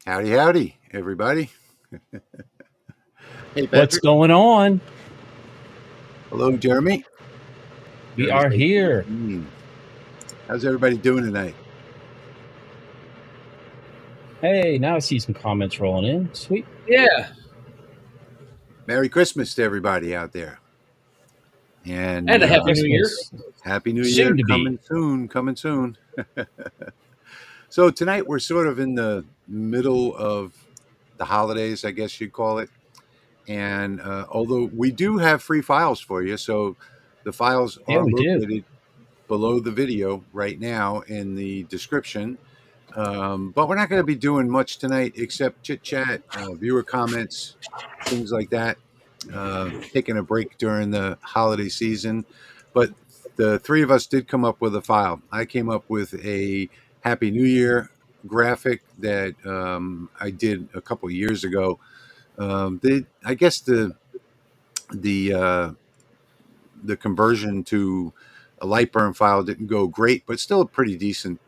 Howdy, howdy, everybody. Hey, What's Patrick. going on? Hello, Jeremy. We are here. How's everybody doing tonight? Hey, now I see some comments rolling in. Sweet. Yeah. Merry Christmas to everybody out there. And And a Happy New Year. Happy New Soon Year. to be. Coming soon. So tonight we're sort of in the middle of the holidays, I guess you'd call it. And although we do have free files for you, so the files Yeah, are we do. located below the video right now in the description. But we're not going to be doing much tonight except chit chat, viewer comments, things like that. Taking a break during the holiday season. But the three of us did come up with a file. I came up with a Happy New Year graphic that I did a couple years ago. I guess the conversion to a Lightburn file didn't go great, but still a pretty decent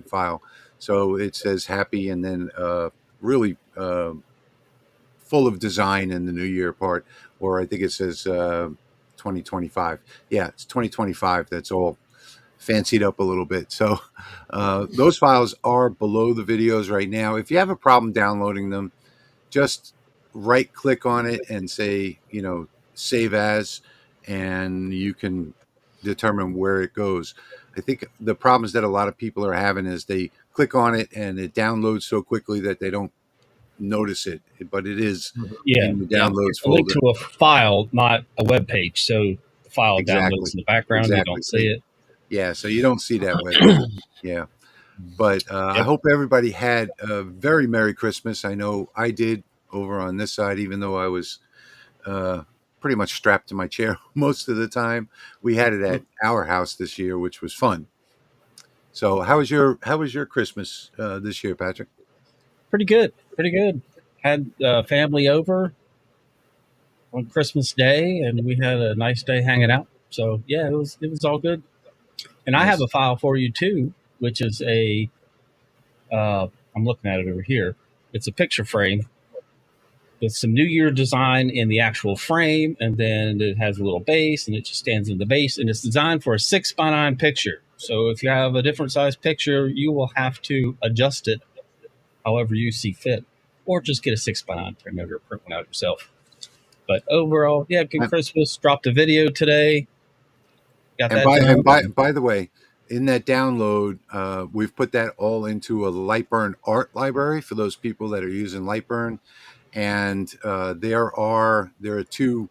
file. So it says happy and then really full of design in the New Year part, or I think it says 2025. Yeah, it's 2025. That's all fancied up a little bit. So those files are below the videos right now. If you have a problem downloading them, just right click on it and say, save as, and you can determine where it goes. I think the problems that a lot of people are having is they click on it and it downloads so quickly that they don't notice it, but it is in the downloads it's a link to a file, not a web page. So the file downloads in the background. You don't see it. Yeah, so you don't see that web page. Yeah. But I hope everybody had a very Merry Christmas. I know I did over on this side, even though I was pretty much strapped to my chair most of the time. We had it at our house this year, which was fun. So how was your Christmas this year, Patrick? Pretty good. Had family over on Christmas Day, and we had a nice day hanging out. So yeah, it was all good. And nice. I have a file for you too, which is I'm looking at it over here. It's a picture frame with some New Year design in the actual frame, and then it has a little base, and it just stands in the base, and it's designed for a 6x9 picture. So if you have a different size picture, you will have to adjust it however you see fit, or just get a 6x9 printer or print one out yourself. But overall, yeah, good Christmas. Dropped a video today. Got that. By the way, in that download, we've put that all into a Lightburn art library for those people that are using Lightburn, and there are two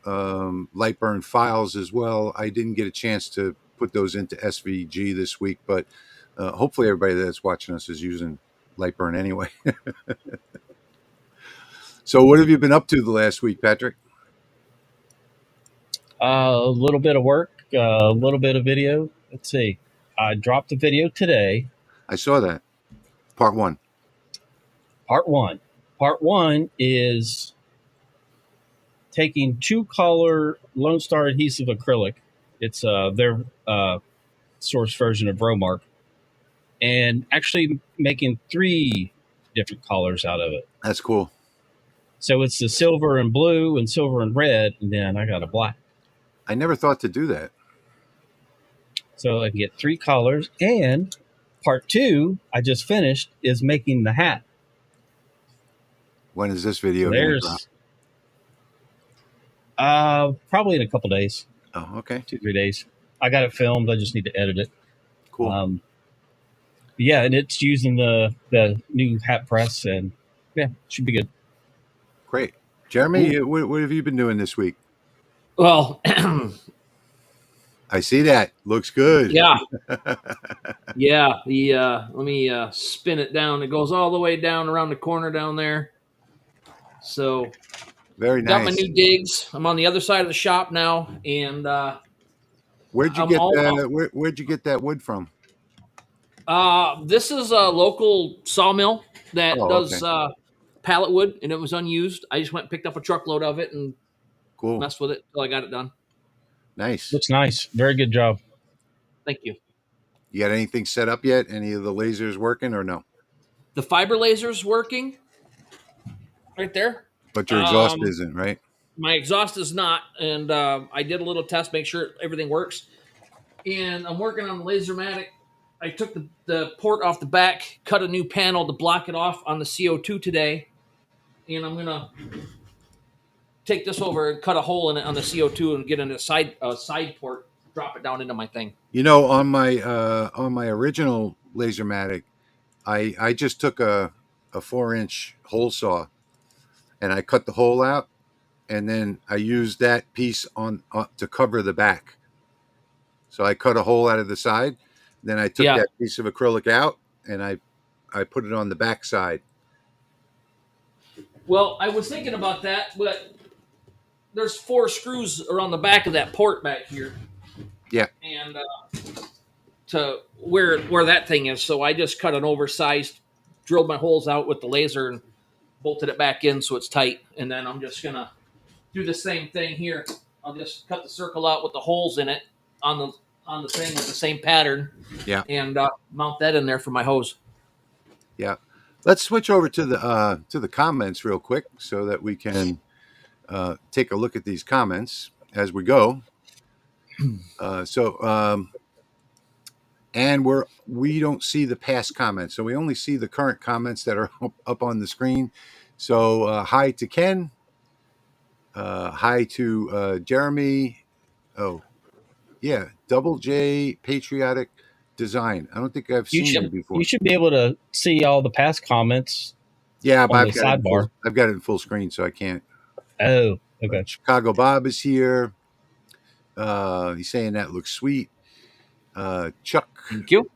Lightburn files as well. I didn't get a chance to put those into SVG this week, but hopefully everybody that's watching us is using Lightburn anyway. So what have you been up to the last week, Patrick? A little bit of work, a little bit of video. Let's see. I dropped a video today. I saw that. Part one. Part one is taking 2-color Lone Star adhesive acrylic. It's their source version of Romark, and actually making 3 different colors out of it. That's cool. So it's the silver and blue and silver and red, and then I got a black. I never thought to do that. So I can get 3 colors. And part 2, I just finished, is making the hat. When is this video? Probably in a couple days. Oh, okay. 2-3 days. I got it filmed. I just need to edit it. Cool. Yeah, and it's using the new hat press, and yeah, should be good. Great. Jeremy, what have you been doing this week? Well, I see that. Looks good. Yeah. Yeah. Let me spin it down. It goes all the way down around the corner down there. So very nice. Got my new digs. I'm on the other side of the shop now, and where'd you get that wood from? This is a local sawmill that does pallet wood, and it was unused. I just went and picked up a truckload of it and messed with it until I got it done. Nice. Looks nice. Very good job. Thank you. You got anything set up yet? Any of the lasers working or no? The fiber laser's working right there. But your exhaust isn't, right? My exhaust is not, and I did a little test, make sure everything works. And I'm working on the LaserMATIC. I took the port off the back, cut a new panel to block it off on the CO2 today, and I'm gonna take this over and cut a hole in it on the CO2 and get in a side port, drop it down into my thing. You know, on my original LaserMATIC, I just took a 4-inch hole saw and I cut the hole out, and then I used that piece on to cover the back. So I cut a hole out of the side, then I took that piece of acrylic out and I put it on the back side. Well, I was thinking about that, but there's 4 screws around the back of that port back here. Yeah. And to where that thing is, so I just cut an oversized, drilled my holes out with the laser and bolted it back in so it's tight. And then I'm just gonna do the same thing here. I'll just cut the circle out with the holes in it on the thing with the same pattern. Yeah. And mount that in there for my hose. Yeah. Let's switch over to the comments real quick so that we can take a look at these comments as we go. And we don't see the past comments, so we only see the current comments that are up on the screen. So hi to Ken, hi to Jeremy. Oh, yeah, Double J Patriotic Design. I don't think I've seen you before. You should be able to see all the past comments. Yeah, but I've got it in full screen, so I can't. Oh, okay. Chicago Bob is here. He's saying that looks sweet. Chuck. Thank you.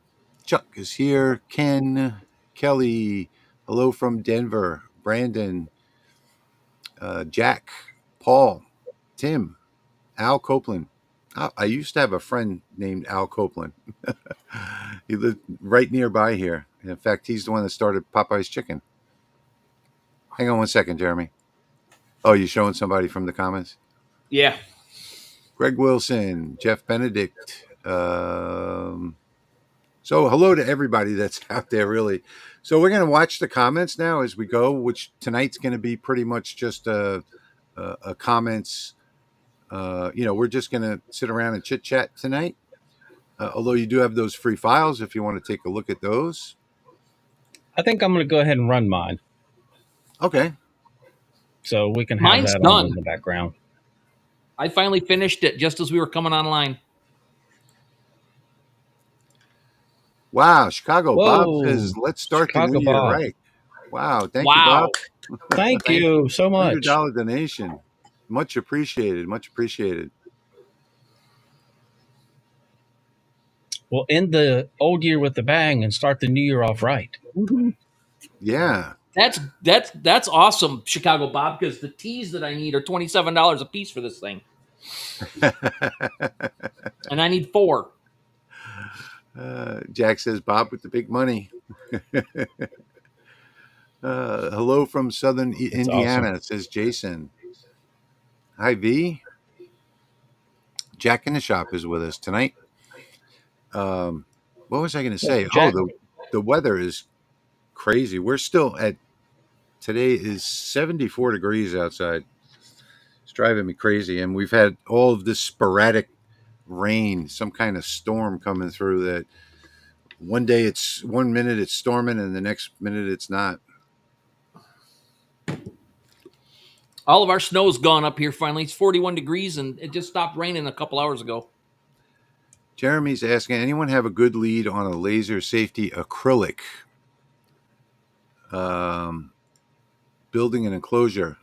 Chuck is here. Ken, Kelly, hello from Denver. Brandon, Jack, Paul, Tim, Al Copeland. I used to have a friend named Al Copeland. He lived right nearby here. In fact, he's the one that started Popeye's Chicken. Hang on one second, Jeremy. Oh, you showing somebody from the comments? Yeah. Greg Wilson, Jeff Benedict. So hello to everybody that's out there, really. So we're going to watch the comments now as we go, which tonight's going to be pretty much just a comments. We're just going to sit around and chit chat tonight. Although you do have those free files if you want to take a look at those. I think I'm going to go ahead and run mine. Okay. So we can have Mine's that done on in the background. I finally finished it just as we were coming online. Wow, Chicago Bob says, let's start the new year right. Wow, thank you, Bob. Thank you so much. $100 donation. Much appreciated, much appreciated. We'll end the old year with a bang and start the new year off right. Yeah. That's awesome, Chicago Bob, because the tees that I need are $27 a piece for this thing. And I need 4. Jack says, Bob with the big money. Hello from Southern Indiana, awesome. Says Jason. Hi, V. Jack in the Shop is with us tonight. What was I going to say? Jack. Oh, the weather is crazy. We're still at, today is 74 degrees outside. It's driving me crazy. And we've had all of this sporadic rain, some kind of storm coming through that one minute it's storming and the next minute it's not. All of our snow's gone up here finally. It's 41 degrees and it just stopped raining a couple hours ago. Jeremy's asking, anyone have a good lead on a laser safety acrylic? Building an enclosure.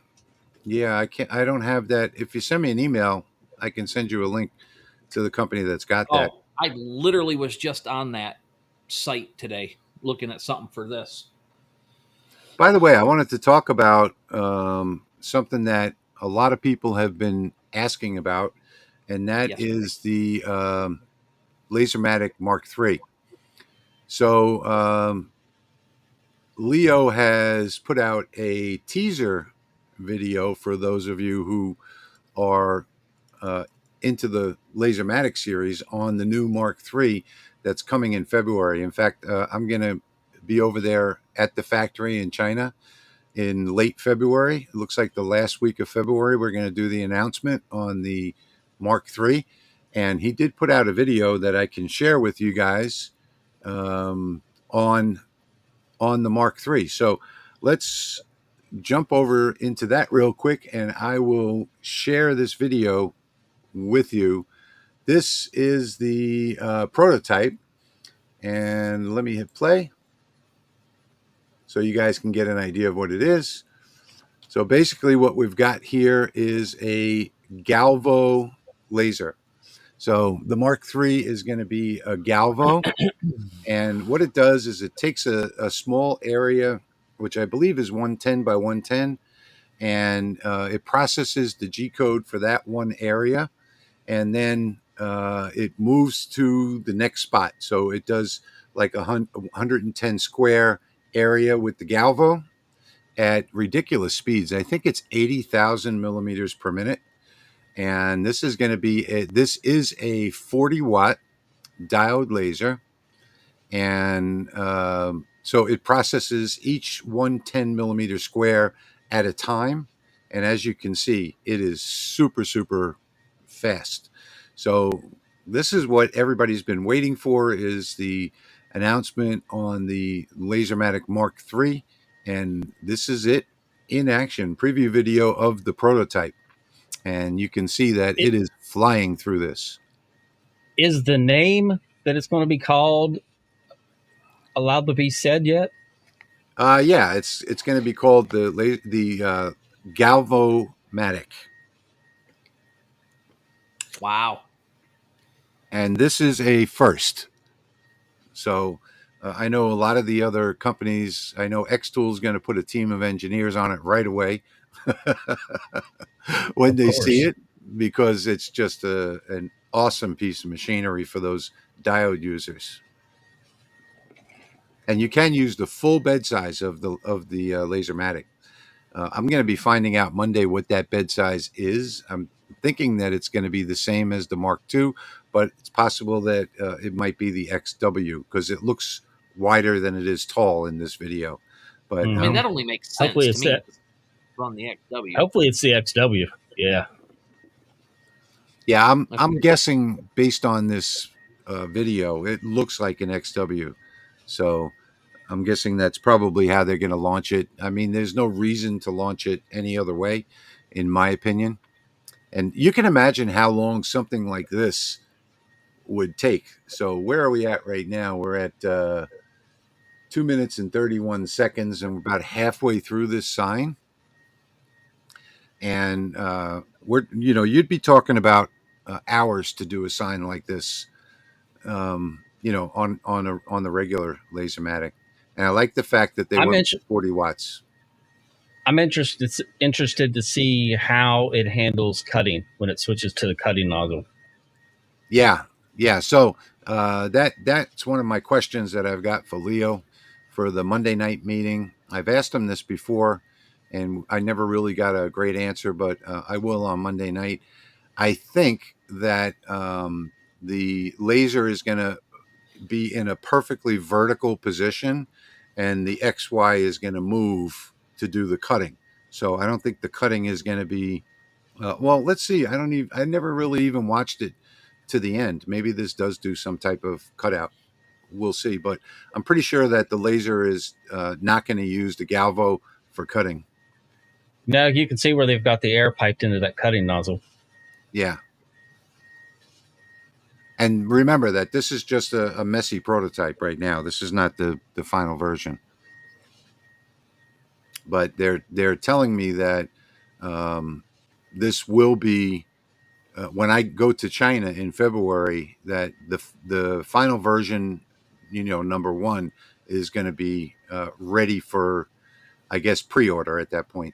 Yeah, I don't have that. If you send me an email, I can send you a link to the company that's got that. I literally was just on that site today looking at something for this. By the way, I wanted to talk about something that a lot of people have been asking about, and that is the LaserMATIC Mark III. So Leo has put out a teaser video for those of you who are into the LaserMATIC series on the new Mark III that's coming in February. In fact, I'm going to be over there at the factory in China in late February. It looks like the last week of February, we're going to do the announcement on the Mark III. And he did put out a video that I can share with you guys on the Mark III. So let's jump over into that real quick, and I will share this video with you. This is the prototype, and let me hit play so you guys can get an idea of what it is. So basically what we've got here is a Galvo laser. So the Mark III is going to be a Galvo, and what it does is it takes a small area, which I believe is 110 by 110, and it processes the G code for that one area, and then it moves to the next spot. So it does like 110 square area with the Galvo at ridiculous speeds. I think it's 80,000 millimeters per minute. And this is going to be this is a 40-watt diode laser. And so it processes each 110 millimeter square at a time. And as you can see, it is super, super fast. So this is what everybody's been waiting for, is the announcement on the LaserMATIC Mark III. And this is it in action. Preview video of the prototype. And you can see that it is flying through this. Is the name that it's going to be called allowed to be said yet? Yeah, it's going to be called the GalvoMATIC. Wow. And this is a first. So I know a lot of the other companies, I know Xtool is going to put a team of engineers on it right away when they see it, because it's just an awesome piece of machinery for those diode users. And you can use the full bed size of the LaserMATIC. I'm going to be finding out Monday what that bed size is. I'm thinking that it's going to be the same as the Mark II, but it's possible that it might be the XW, because it looks wider than it is tall in this video. But I mean, that only makes sense hopefully to it's me. that. On the XW. Hopefully it's the XW. Yeah. Yeah, I'm guessing based on this video, it looks like an XW. So I'm guessing that's probably how they're going to launch it. I mean, there's no reason to launch it any other way, in my opinion. And you can imagine how long something like this would take. So where are we at right now? We're at 2 minutes and 31 seconds, and we're about halfway through this sign. And you'd be talking about hours to do a sign like this, on the regular LaserMATIC. And I like the fact that they went with 40 watts. I'm interested to see how it handles cutting when it switches to the cutting nozzle. Yeah. So that's one of my questions that I've got for Leo for the Monday night meeting. I've asked him this before, and I never really got a great answer, but I will on Monday night. I think that the laser is going to be in a perfectly vertical position, and the XY is going to move to do the cutting. So I don't think the cutting is going to be well, let's see. I never really even watched it to the end. Maybe this does do some type of cutout. We'll see. But I'm pretty sure that the laser is not going to use the Galvo for cutting. No, you can see where they've got the air piped into that cutting nozzle. Yeah. And remember that this is just a messy prototype right now. This is not the final version. But they're telling me that this will be when I go to China in February, that the final version, number one, is going to be ready for, I guess, pre-order at that point.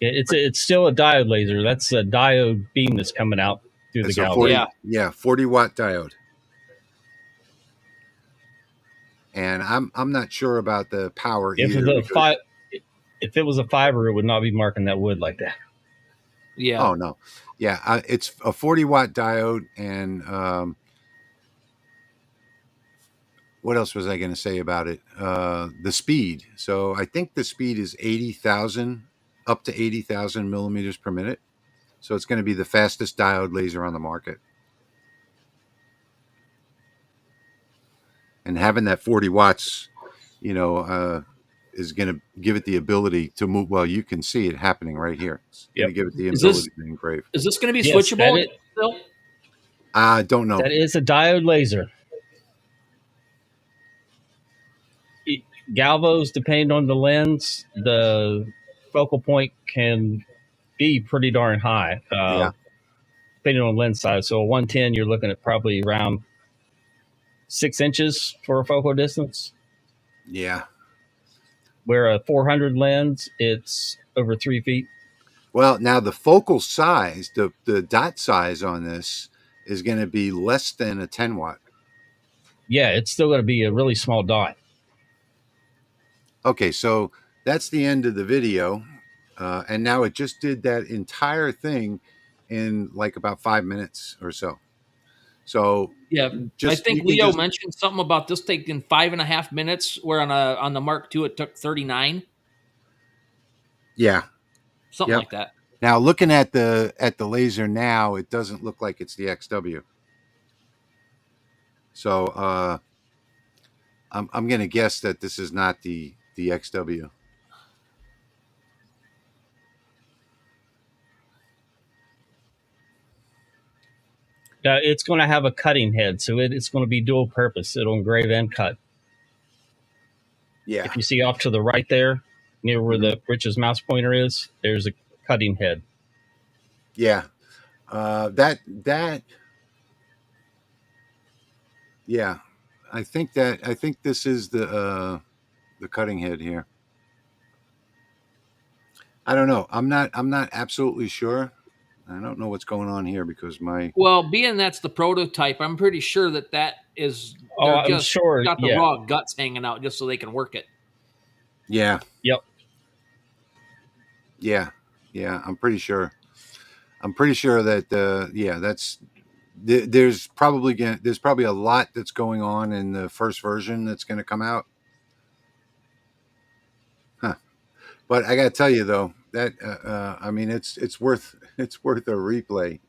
It's still a diode laser. That's a diode beam that's coming out through the galvan. 40-watt diode. And I'm not sure about the power either. If it was a fiber, it would not be marking that wood like that. Yeah. Oh no. Yeah, it's a 40-watt diode, and what else was I going to say about it? The speed. So I think the speed is 80,000, up to 80,000 millimeters per minute. So it's going to be the fastest diode laser on the market. And having that 40 watts, you know, is going to give it the ability to move. Well, you can see it happening right here. It's going to give it the ability to engrave. Is this going to be Yes, switchable still? I don't know. That is a diode laser. Galvos, depending on the lens, the focal point can be pretty darn high, Yeah. depending on lens size. So a 110, you're looking at probably around 6 inches for a focal distance. Yeah. Where a 400 lens, it's over 3 feet. Well, now the focal size, the dot size on this is going to be less than a 10 watt. Yeah, it's still going to be a really small dot. Okay, so that's the end of the video. And now it just did that entire thing in like about 5 minutes or so. So yeah, just, I think Leo mentioned something about this taking 5.5 minutes, where on the Mark II it took 39. Yeah, something like that. Now looking at the laser now, it doesn't look like it's the XW. So I'm going to guess that this is not the XW. It's going to have a cutting head, so it's going to be dual purpose. It'll engrave and cut. Yeah. If you see off to the right there, near where the Rich's mouse pointer is, there's a cutting head. Yeah. Yeah. I think this is the cutting head here. I don't know. I'm not absolutely sure. I don't know what's going on here because being that's the prototype, I'm pretty sure that is. I'm sure. Got the raw guts hanging out just so they can work it. Yeah. Yep. Yeah. I'm pretty sure. That that's. There's probably a lot that's going on in the first version that's going to come out. Huh. But I got to tell you though that I mean it's worth a replay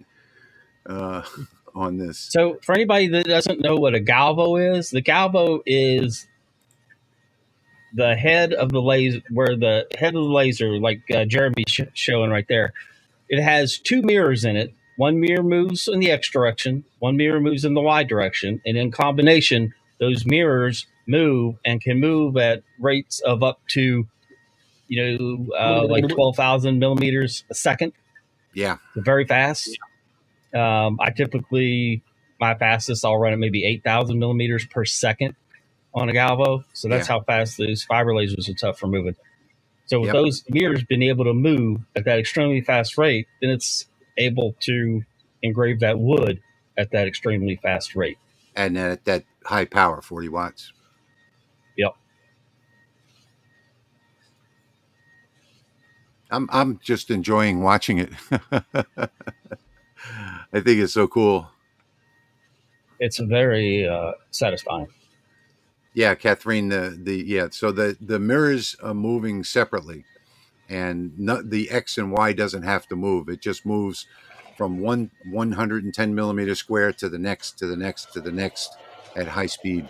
on this. So for anybody that doesn't know what a galvo is, the galvo is the head of the laser, where the head of the laser, like Jeremy's showing right there, it has 2 mirrors in it. One mirror moves in the X direction, one mirror moves in the Y direction, and in combination, those mirrors move and can move at rates of up to, like 12,000 millimeters a second. Yeah. Very fast. I typically, my fastest, I'll run at maybe 8,000 millimeters per second on a galvo. So that's how fast those fiber lasers are tough for moving. So with those mirrors being able to move at that extremely fast rate, then it's able to engrave that wood at that extremely fast rate. And at that high power, 40 watts. Yep. I'm just enjoying watching it. I think it's so cool. It's very satisfying. Yeah, Catherine, so the mirrors are moving separately, and the X and Y doesn't have to move. It just moves from 110 millimeter square to the next at high speed.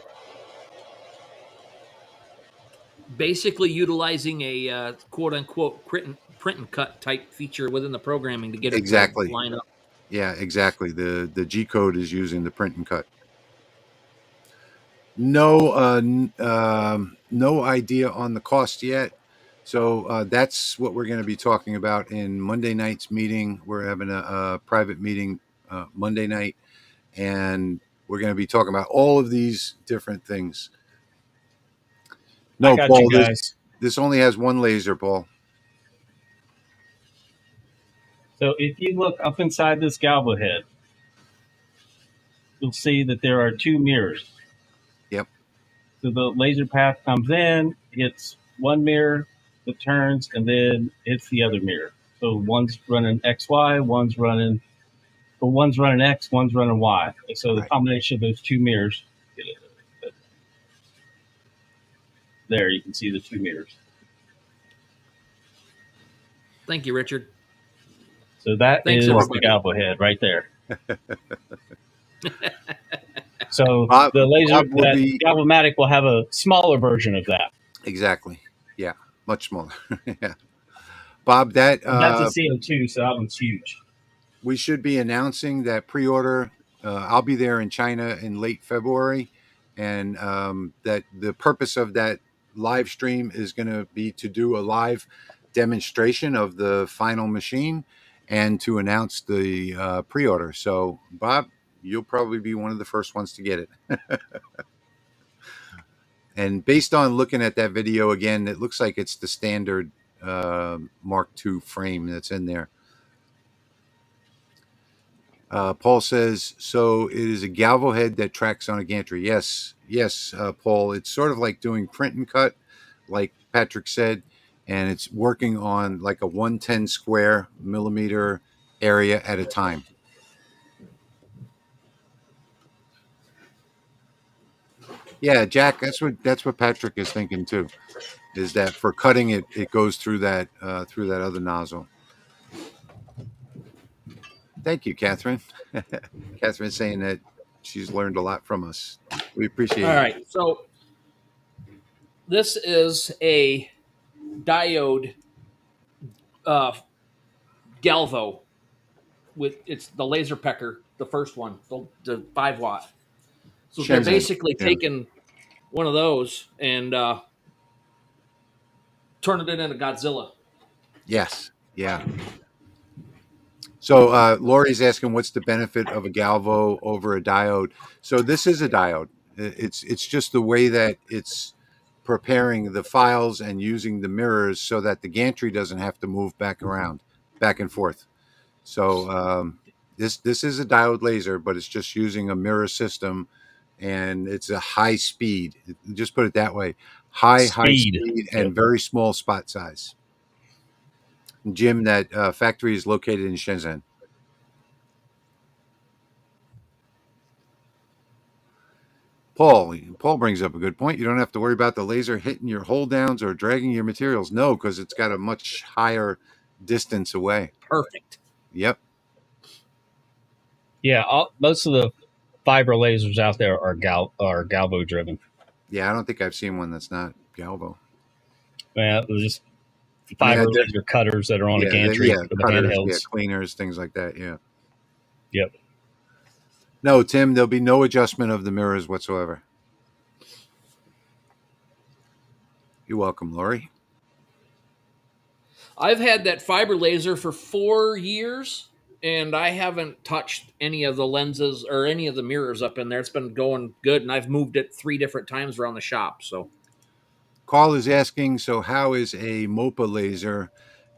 Basically utilizing a quote unquote print and cut type feature within the programming to get it to line up. Yeah, exactly. The G code is using the print and cut. No idea on the cost yet. So that's what we're going to be talking about in Monday night's meeting. We're having a private meeting Monday night, and we're going to be talking about all of these different things. No, Paul, this only has one laser, Paul. So if you look up inside this galvo head, you'll see that there are 2 mirrors. Yep. So the laser path comes in, hits one mirror, it turns, and then hits the other mirror. So one's running XY, one's running X, one's running Y. So the combination of those 2 mirrors. There, you can see the 2 mirrors. Thank you, Richard. So that Thanks, is the everybody. galvo head right there. So Bob, the laser, Bob will that be GalvoMatic will have a smaller version of that. exactly. Yeah, much smaller. Yeah, Bob, that And that's a CO2, so that one's huge. we should be announcing that pre-order. I'll be there in China in late February, and that the purpose of that live stream is going to be to do a live demonstration of the final machine and to announce the pre-order. So, Bob, you'll probably be one of the first ones to get it. And based on looking at that video again, it looks like it's the standard Mark II frame that's in there. Paul says, so it is a galvo head that tracks on a gantry. Yes, Paul. It's sort of like doing print and cut, like Patrick said, and it's working on like a 110 square millimeter area at a time. Yeah, Jack, that's what Patrick is thinking too. Is that for cutting it goes through that other nozzle. Thank you, Catherine. Catherine's saying that she's learned a lot from us. We appreciate All it. right. So this is a diode galvo with it's the laser pecker, the first one, the 5 watt. So they're Shenzhen. basically Yeah. taking one of those and turning it into Godzilla. Yes. Yeah. So Lori's asking, what's the benefit of a galvo over a diode? So this is a diode. It's just the way that it's preparing the files and using the mirrors so that the gantry doesn't have to move back and forth. So this is a diode laser, but it's just using a mirror system, and it's a high speed. Just put it that way: high speed and very small spot size. Jim, that factory is located in Shenzhen. Paul brings up a good point. You don't have to worry about the laser hitting your hold downs or dragging your materials. No, because it's got a much higher distance away. Perfect. Yep. Yeah, most of the fiber lasers out there are galvo driven. Yeah, I don't think I've seen one that's not galvo. Yeah, they're just fiber laser cutters that are on a gantry for the cutters, handhelds. cleaners, things like that. Yeah. Yep. No, Tim, there'll be no adjustment of the mirrors whatsoever. You're welcome, Lori. I've had that fiber laser for 4 years, and I haven't touched any of the lenses or any of the mirrors up in there. It's been going good, and I've moved it 3 different times around the shop. So, Carl is asking, so how is a MOPA laser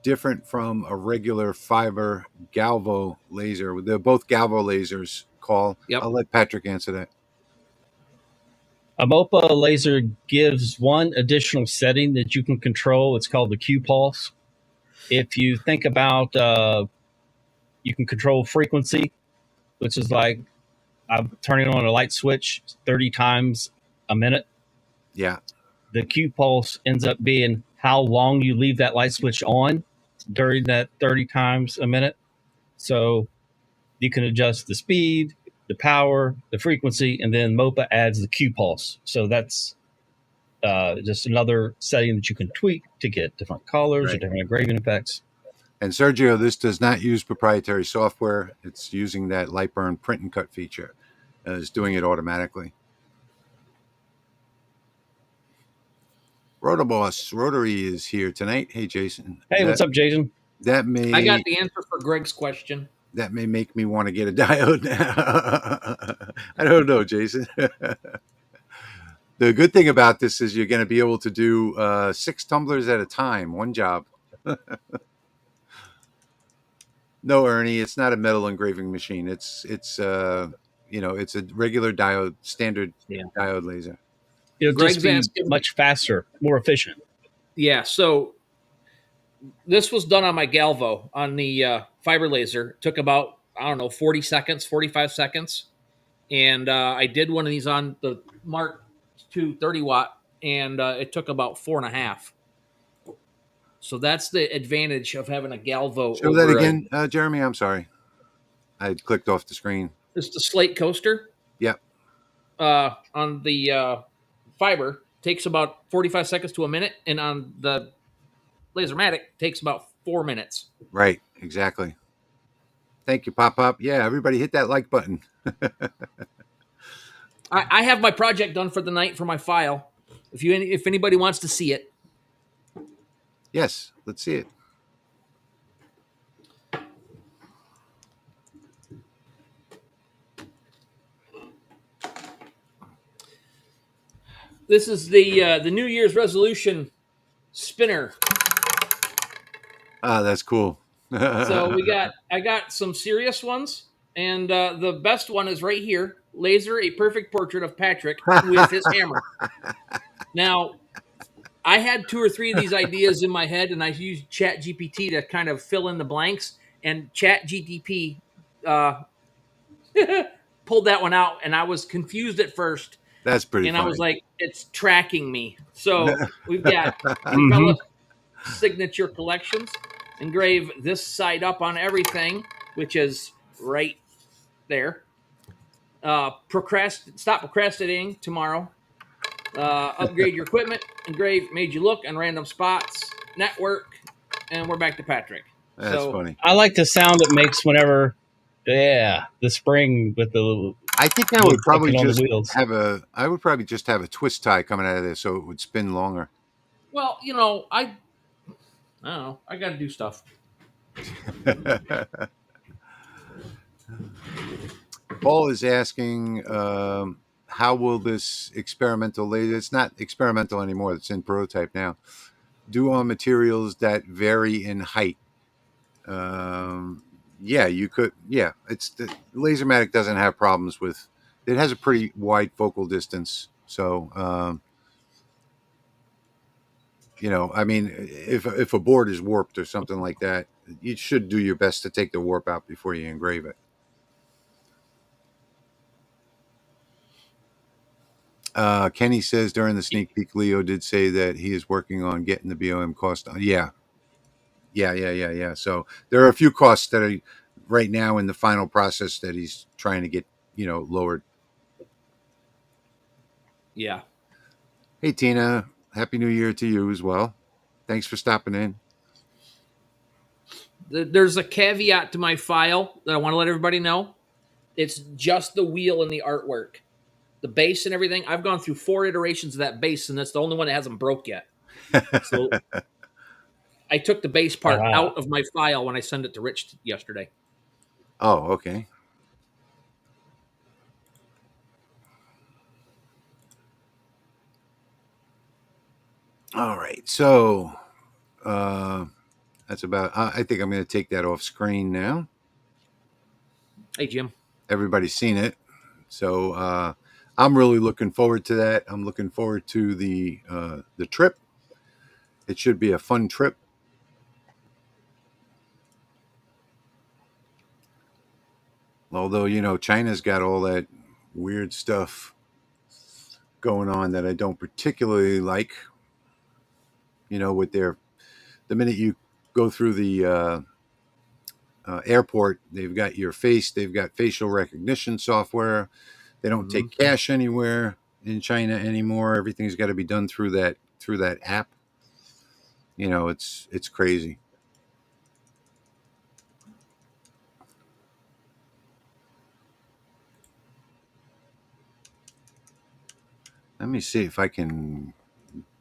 different from a regular fiber galvo laser? They're both galvo lasers, Carl. yep. I'll let Patrick answer that. A MOPA laser gives one additional setting that you can control. It's called the Q pulse. If you think about, you can control frequency, which is like I'm turning on a light switch 30 times a minute. Yeah. The Q pulse ends up being how long you leave that light switch on during that 30 times a minute. So you can adjust the speed, the power, the frequency, and then MOPA adds the Q pulse. So that's just another setting that you can tweak to get different colors or different engraving effects. And Sergio, this does not use proprietary software. It's using that Lightburn print and cut feature. It's doing it automatically. Rotoboss Rotary is here tonight. Hey, Jason. Hey, what's up, Jason? I got the answer for Greg's question. That may make me want to get a diode now. I don't know, Jason. The good thing about this is you're going to be able to do 6 tumblers at a time, one job. No, Ernie, it's not a metal engraving machine. It's it's a regular diode, standard diode laser. It'll just be much faster, more efficient. Yeah, so this was done on my Galvo on the fiber laser. It took about, 40 seconds, 45 seconds. And I did one of these on the Mark II 30 watt and it took about 4.5. So that's the advantage of having a Galvo Show that over again, Jeremy. I'm sorry, I had clicked off the screen. it's the slate coaster Yep. on the fiber takes about 45 seconds to a minute, and on the LaserMATIC takes about 4 minutes. Right. Exactly. Thank you, Pop Pop. Yeah, everybody hit that like button. I have my project done for the night for my file. If anybody wants to see it, Yes, let's see it. this is the New Year's resolution spinner. Ah, that's cool. So I got some serious ones, and the best one is right here. Laser a perfect portrait of Patrick with his hammer. Now, I had 2 or 3 of these ideas in my head, and I used Chat GPT to kind of fill in the blanks. And Chat GPT pulled that one out, and I was confused at first. That's pretty And I funny. was like, "It's tracking me." So we've got Mhm. Capella Signature Collections. Engrave this side up on everything, which is right there. Stop procrastinating tomorrow. Upgrade your equipment. Engrave made you look on random spots. Network, and we're back to Patrick. That's funny. I like the sound it makes whenever, the spring with the. I think I would probably clicking on the just wheels. have a twist tie coming out of this so it would spin longer. Well, I don't know. I got to do stuff. Paul is asking, how will this experimental laser? It's not experimental anymore. It's in prototype now. Do on materials that vary in height. Yeah, you could. Yeah, it's the LaserMATIC doesn't have problems with. It has a pretty wide focal distance, so I mean, if a board is warped or something like that, you should do your best to take the warp out before you engrave it. Kenny says during the sneak peek, Leo did say that he is working on getting the BOM cost down. Yeah. So there are a few costs that are right now in the final process that he's trying to get, lowered. Yeah. Hey, Tina, Happy New Year to you as well. Thanks for stopping in. There's a caveat to my file that I want to let everybody know. It's just the wheel and the artwork. The base and everything, I've gone through 4 iterations of that base, and that's the only one that hasn't broke yet. So I took the base part out of my file when I sent it to Rich yesterday. Oh, okay. All right. So that's about, I think I'm going to take that off screen now. Hey, Jim. Everybody's seen it. So I'm really looking forward to that. I'm looking forward to the trip. It should be a fun trip. Although, China's got all that weird stuff going on that I don't particularly like. With the minute you go through the airport, they've got your face, they've got facial recognition software. They don't take cash anywhere in China anymore. Everything's got to be done through that app. It's crazy. Let me see if I can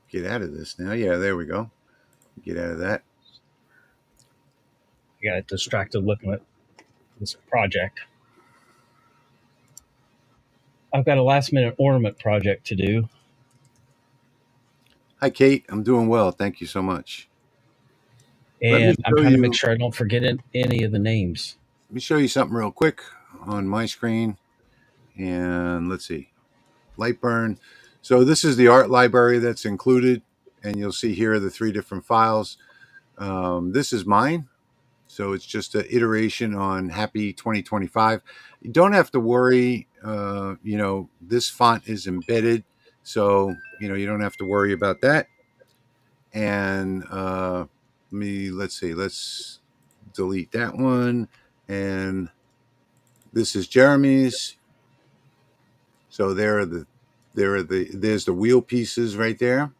get out of this now. Yeah, there we go. Get out of that. I got distracted looking at this project. I've got a last minute ornament project to do. Hi, Kate. I'm doing well. Thank you so much. And I'm trying to make sure I don't forget any of the names. Let me show you something real quick on my screen. And let's see. Lightburn. So this is the art library that's included. And you'll see here the 3 different files. This is mine. So it's just an iteration on Happy 2025. You don't have to worry. This font is embedded. So, you don't have to worry about that. And let's see, let's delete that one. And this is Jeremy's. So there's the wheel pieces right there.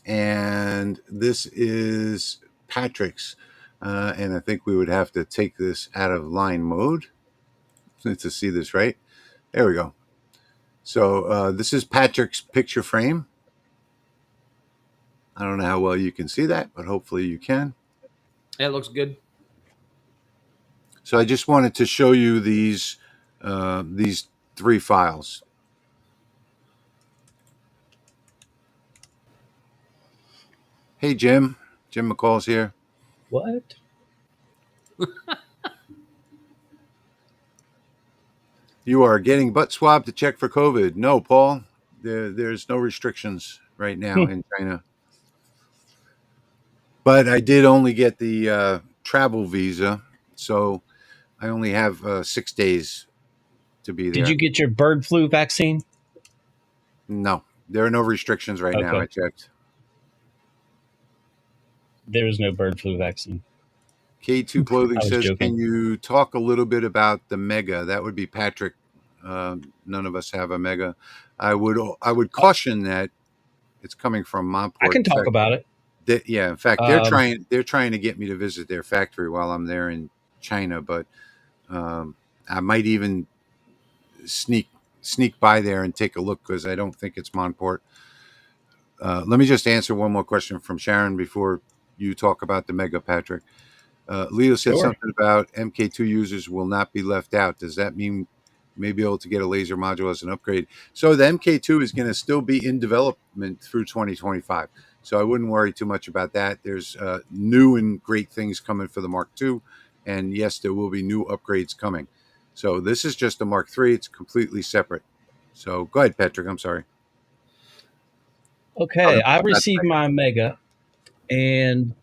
And this is Patrick's. And I think we would have to take this out of line mode to see this right. There we go. So this is Patrick's picture frame. I don't know how well you can see that, but hopefully you can. That looks good. So I just wanted to show you these 3 files. Hey, Jim. Jim McCall's here. What? You are getting butt swabbed to check for COVID. No, Paul. There's no restrictions right now in China. But I did only get the travel visa, so I only have 6 days to be there. Did you get your bird flu vaccine? No, there are no restrictions right now. I checked. There is no bird flu vaccine. K2 Clothing says, joking. Can you talk a little bit about the Mega? That would be Patrick. None of us have a Mega. I would caution that it's coming from Montport. I can talk about it. In fact, they're trying to get me to visit their factory while I'm there in China, but I might even sneak by there and take a look because I don't think it's Montport. Let me just answer one more question from Sharon before you talk about the Mega, Patrick. Leo said something about MK2 users will not be left out. Does that mean may be able to get a laser module as an upgrade? So the MK2 is going to still be in development through 2025. So I wouldn't worry too much about that. There's new and great things coming for the Mark II. And yes, there will be new upgrades coming. So this is just a Mark III. It's completely separate. So go ahead, Patrick. I'm sorry. Okay, I received my Mega and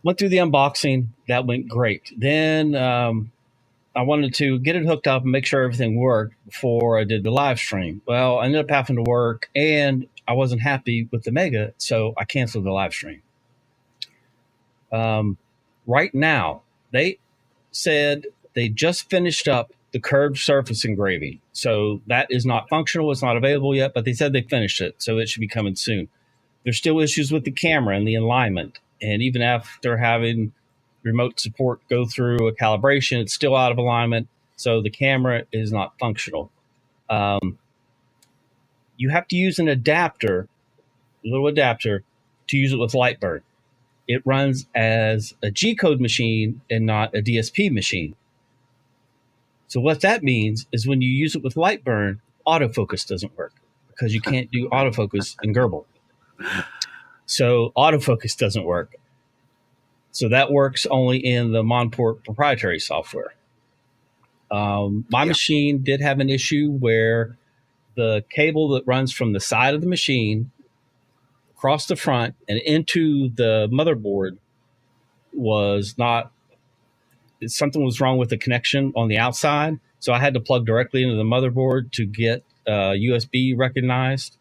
went through the unboxing. That went great. Then I wanted to get it hooked up and make sure everything worked before I did the live stream. Well, I ended up having to work, and I wasn't happy with the Mega, so I canceled the live stream. Right now, they said they just finished up the curved surface engraving. So that is not functional. It's not available yet, but they said they finished it, so it should be coming soon. There's still issues with the camera and the alignment. And even after having remote support go through a calibration, it's still out of alignment. So the camera is not functional. You have to use an adapter, a little adapter, to use it with Lightburn. It runs as a G-code machine and not a DSP machine. So what that means is when you use it with Lightburn, autofocus doesn't work because you can't do autofocus in Gerbil. So autofocus doesn't work. So that works only in the Montport proprietary software. My machine did have an issue where the cable that runs from the side of the machine across the front and into the motherboard was not, something was wrong with the connection on the outside. So I had to plug directly into the motherboard to get USB recognized.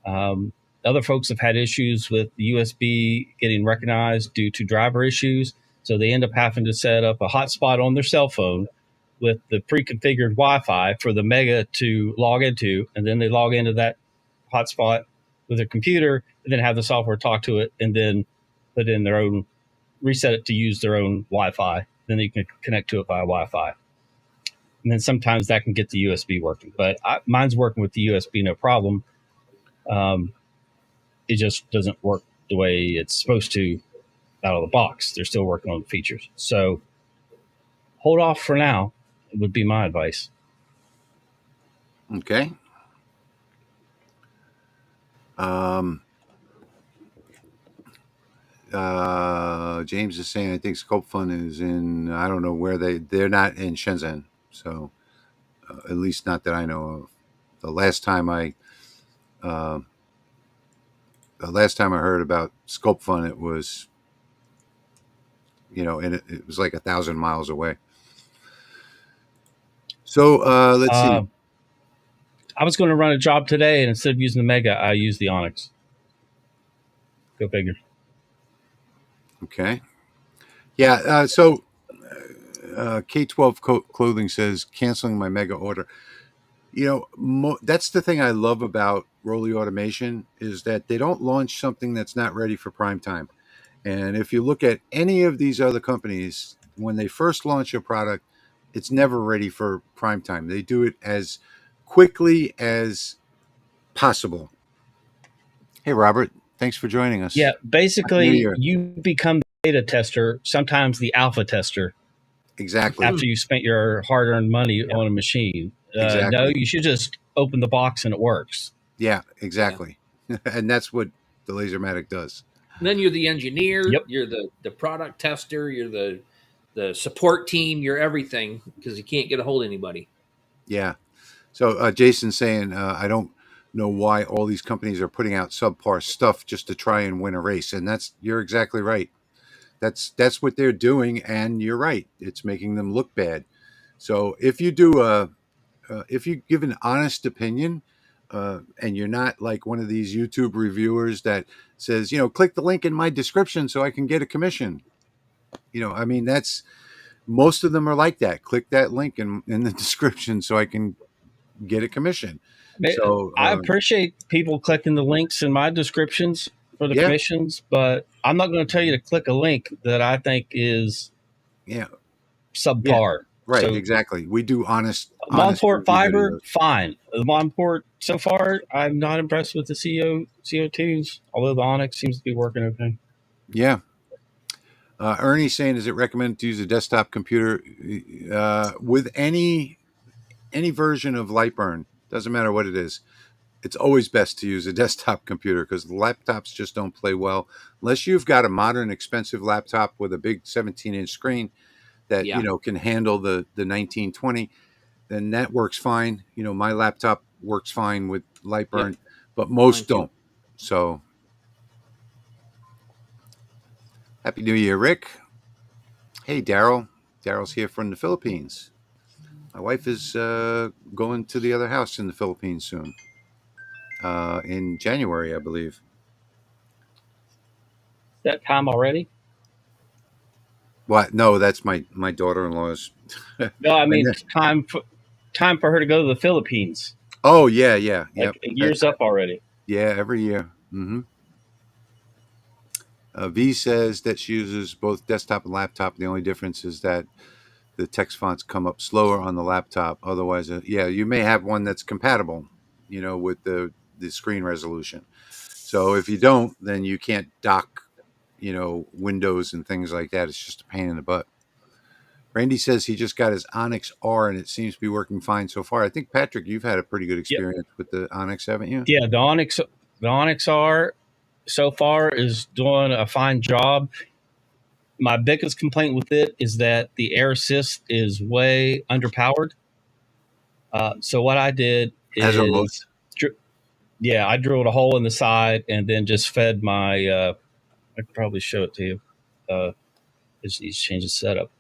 Other folks have had issues with the USB getting recognized due to driver issues. So they end up having to set up a hotspot on their cell phone with the pre-configured Wi-Fi for the Mega to log into. And then they log into that hotspot with their computer and then have the software talk to it and then put in their own, reset it to use their own Wi-Fi. Then you can connect to it via Wi-Fi. And then sometimes that can get the USB working. But mine's working with the USB, no problem. It just doesn't work the way it's supposed to out of the box. They're still working on the features. So hold off for now would be my advice. Okay. James is saying, I think Scope Fun is in, I don't know where they're not in Shenzhen. So at least not that I know of. The last time I heard about Scope Fun, it was, and it was like 1,000 miles away. So let's see. I was going to run a job today, and instead of using the Mega, I used the Onyx. Go figure. Okay. Yeah. So K12 Clothing says canceling my Mega order. That's the thing I love about Rolly Automation is that they don't launch something that's not ready for prime time. And if you look at any of these other companies, when they first launch a product, it's never ready for prime time. They do it as quickly as possible. Hey, Robert, thanks for joining Yeah, us. Happy New basically, Year. you become the beta tester, sometimes the alpha tester, Exactly. after you spent your hard-earned money on a machine. No, Exactly. you should just open the box and it works. Yeah, exactly. And that's what the LaserMATIC does. And then you're the engineer, Yep. you're the product tester, you're the support team, you're everything because you can't get a hold of anybody. Yeah. So Jason's saying, I don't know why all these companies are putting out subpar stuff just to try and win a race. And you're exactly right. That's what they're doing. And you're right. It's making them look bad. So if you give an honest opinion, and you're not like one of these YouTube reviewers that says, click the link in my description so I can get a commission. I mean, that's most of them are like that. Click that link in the description so I can get a commission. So I appreciate people clicking the links in my descriptions for the yeah, commissions, but I'm not going to tell you to click a link that I think is yeah, yeah, subpar. right, So exactly. We do honest Monport review fiber, videos. fine. The Monport so far, I'm not impressed with the CO2s, although the Onyx seems to be working okay. Yeah. Ernie's saying, is it recommended to use a desktop computer with any version of Lightburn? Doesn't matter what it is. It's always best to use a desktop computer because the laptops just don't play well unless you've got a modern, expensive laptop with a big 17-inch screen that Yeah. can handle the 1920. Then that works fine. My laptop works fine with Yep. Lightburn, but Mine most too. don't. So, Happy New Year, Rick. Hey, Daryl. Daryl's here from the Philippines. My wife is going to the other house in the Philippines soon, in January, I believe. That time already? What? No, that's my daughter-in-law's. No, I And mean then, time for her to go to the Philippines. oh yeah, yeah, yep. Like a year's up already. Yeah, every year. V says that she uses both desktop and laptop. The only difference is that the text fonts come up slower on the laptop. Otherwise, yeah, you may have one that's compatible, with the screen resolution. So if you don't, then you can't dock, windows and things like that. It's just a pain in the butt. Randy says he just got his Onyx R and it seems to be working fine so far. I think, Patrick, you've had a pretty good Yep. experience with the Onyx, haven't you? Yeah, the Onyx R so far is doing a fine job. My biggest complaint with it is that the air assist is way underpowered. So what I did As are is, most. I drilled a hole in the side and then just fed my. I could probably show it to you. Just needs to change the setup.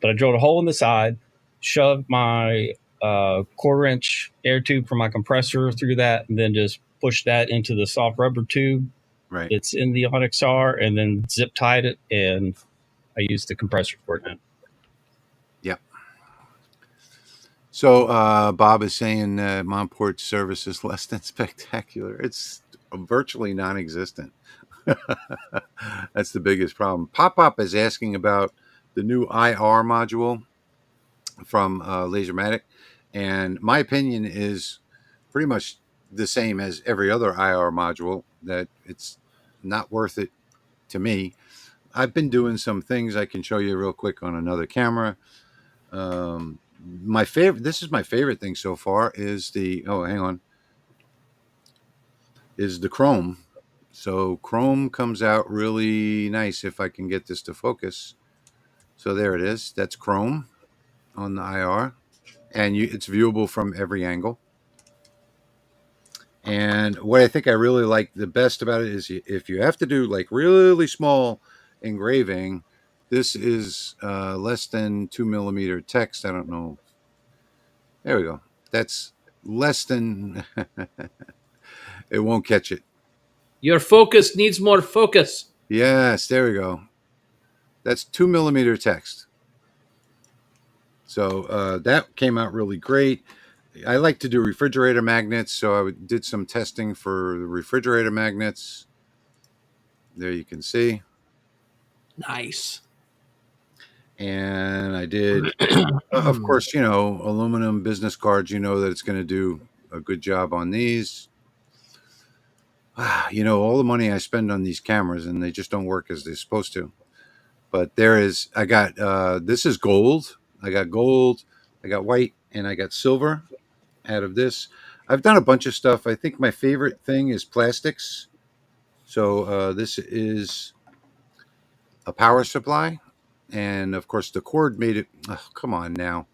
But I drilled a hole in the side, shoved my 1/4-inch air tube for my compressor through that, and then just pushed that into the soft rubber tube Right. that's in the Onyx R, and then zip tied it, and I used the compressor for it now. Yep. So Bob is saying Monport's service is less than spectacular. It's virtually non-existent. That's the biggest problem. Pop-Up is asking about the new IR module from LaserMATIC, and my opinion is pretty much the same as every other IR module, that it's not worth it to me. I've been doing some things I can show you real quick on another camera. This is my favorite thing so far is is the Chrome. So Chrome comes out really nice if I can get this to focus. So there it is. That's Chrome on the IR, and it's viewable from every angle. And what I think I really like the best about it is if you have to do like really small engraving, this is less than 2 millimeter text. I don't know. There we go. That's less than it won't catch it. Your focus needs more focus. Yes, there we go. That's 2mm text. So that came out really great. I like to do refrigerator magnets, so I did some testing for the refrigerator magnets. There you can see. Nice. And I did, of course, aluminum business cards. You know that it's going to do a good job on these. All the money I spend on these cameras, and they just don't work as they're supposed to. But I got, this is gold. I got gold, I got white, and I got silver out of this. I've done a bunch of stuff. I think my favorite thing is plastics. So this is a power supply. And of course, the cord made it. Oh, come on now.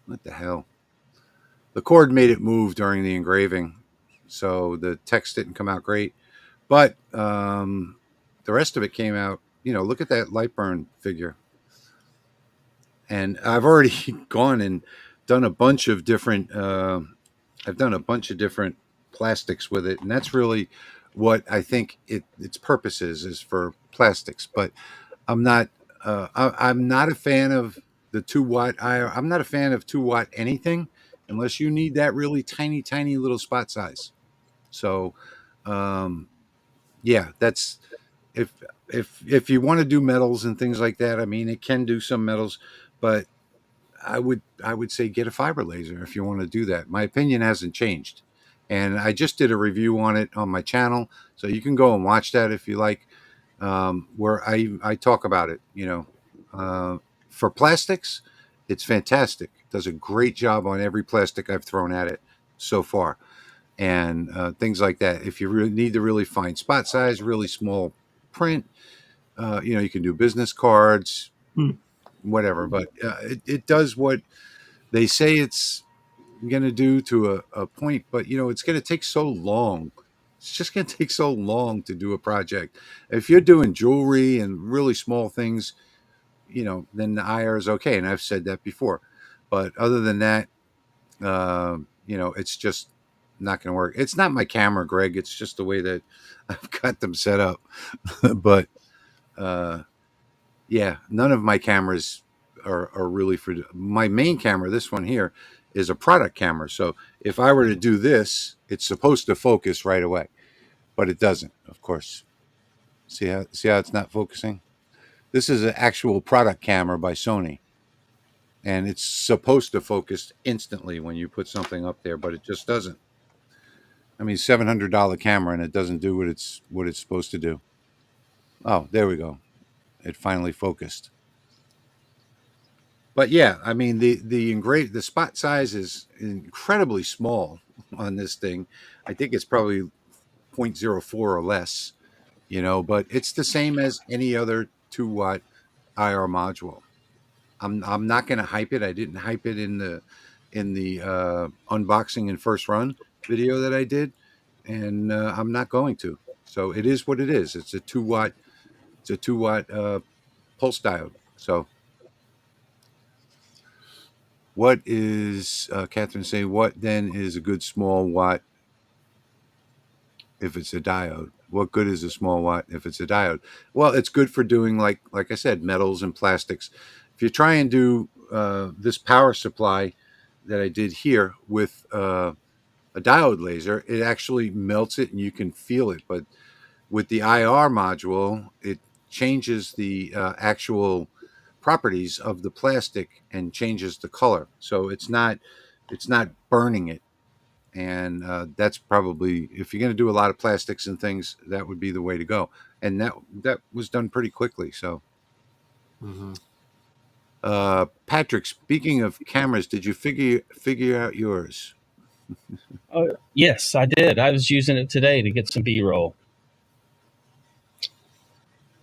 What the hell? The cord made it move during the engraving. So the text didn't come out great. But the rest of it came out. Look at that light burn figure. And I've already gone and done a bunch of different. I've done a bunch of different plastics with it, and that's really what I think its purpose is for plastics. But I'm not. I'm not a fan of the 2 watt. I'm not a fan of 2 watt anything unless you need that really tiny, tiny little spot size. So, um, yeah, that's if you want to do metals and things like that. I mean, it can do some metals, but I would say get a fiber laser if you want to do that. My opinion hasn't changed, and I just did a review on it on my channel, so you can go and watch that if you like, where I talk about it. For plastics, it's fantastic. It does a great job on every plastic I've thrown at it so far, and things like that. If you really need to really fine spot size, really small print, you can do business cards, whatever. But it does what they say it's going to do to a point, but it's going to take so long. It's just going to take so long to do a project. If you're doing jewelry and really small things, then the IR is okay. And I've said that before. But other than that, it's just not going to work. It's not my camera, Greg. It's just the way that I've got them set up. But yeah, none of my cameras are really for my main camera. This one here is a product camera. So if I were to do this, it's supposed to focus right away, but it doesn't, of course. See how it's not focusing? This is an actual product camera by Sony, and it's supposed to focus instantly when you put something up there, but it just doesn't. I mean, $700 camera, and it doesn't do what it's supposed to do. Oh, there we go. It finally focused. But yeah, I mean the spot size is incredibly small on this thing. I think it's probably 0.04 or less, but it's the same as any other 2 watt IR module. I'm not going to hype it. I didn't hype it in the unboxing and first run video that I did, and I'm not going to. So it is what it is. It's a 2 watt. It's a 2 watt pulse diode. So what is Catherine saying? What then is a good small watt if it's a diode? What good is a small watt if it's a diode? Well, it's good for doing like I said, metals and plastics. If you try and do this power supply that I did here with a diode laser, it actually melts it and you can feel it. But with the IR module, it changes the actual properties of the plastic and changes the color. So it's not burning it. And that's probably, if you're going to do a lot of plastics and things, that would be the way to go. And that was done pretty quickly. So, Patrick, speaking of cameras, did you figure out yours? Yes, I did. I was using it today to get some B-roll.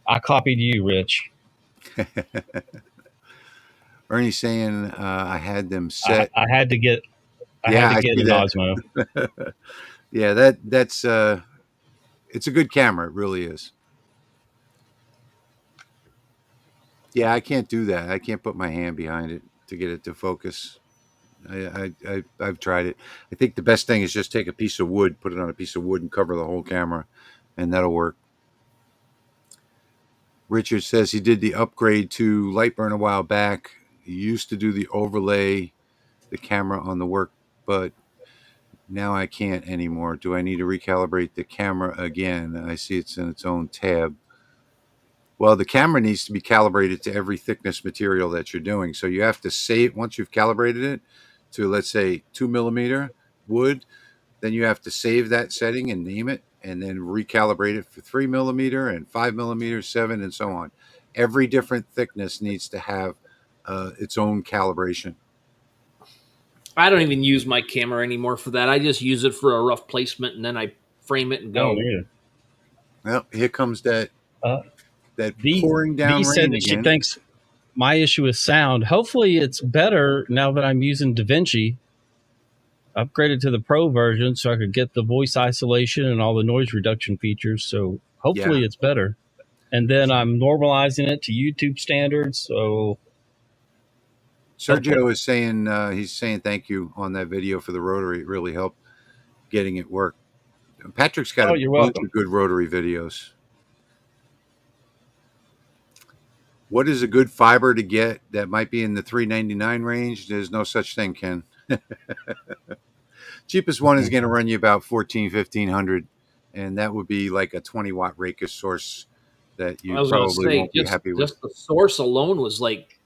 I copied you, Rich. Ernie's saying I had them set. I had to get. I Yeah, had I to get see an that. Osmo. Yeah, that's it's a good camera. It really is. Yeah, I can't do that. I can't put my hand behind it to get it to focus. I've tried it. I think the best thing is just take a piece of wood, put it on a piece of wood, and cover the whole camera, and that'll work. Richard says he did the upgrade to Lightburn a while back. He used to do the overlay, the camera on the work, but now I can't anymore. Do I need to recalibrate the camera again? I see it's in its own tab. Well, the camera needs to be calibrated to every thickness material that you're doing. So you have to save, once you've calibrated it to, let's say, 2mm wood, then you have to save that setting and name it, and then recalibrate it for 3mm and 5mm, 7, and so on. Every different thickness needs to have its own calibration. I don't even use my camera anymore for that. I just use it for a rough placement, and then I frame it and go. Well, here comes that V pouring down said rain that she again. thinks my issue is sound. Hopefully it's better now that I'm using DaVinci. Upgraded to the Pro version so I could get the voice isolation and all the noise reduction features. So hopefully it's better. And then I'm normalizing it to YouTube standards. So Sergio is saying, he's saying thank you on that video for the rotary. It really helped getting it work. Patrick's got a bunch welcome. of good rotary videos. What is a good fiber to get that might be in the $399 range? There's no such thing, Ken. Cheapest one is going to run you about $1,400-1,500, and that would be like a 20-watt Raycus source that you probably won't be happy with. Just the source alone was like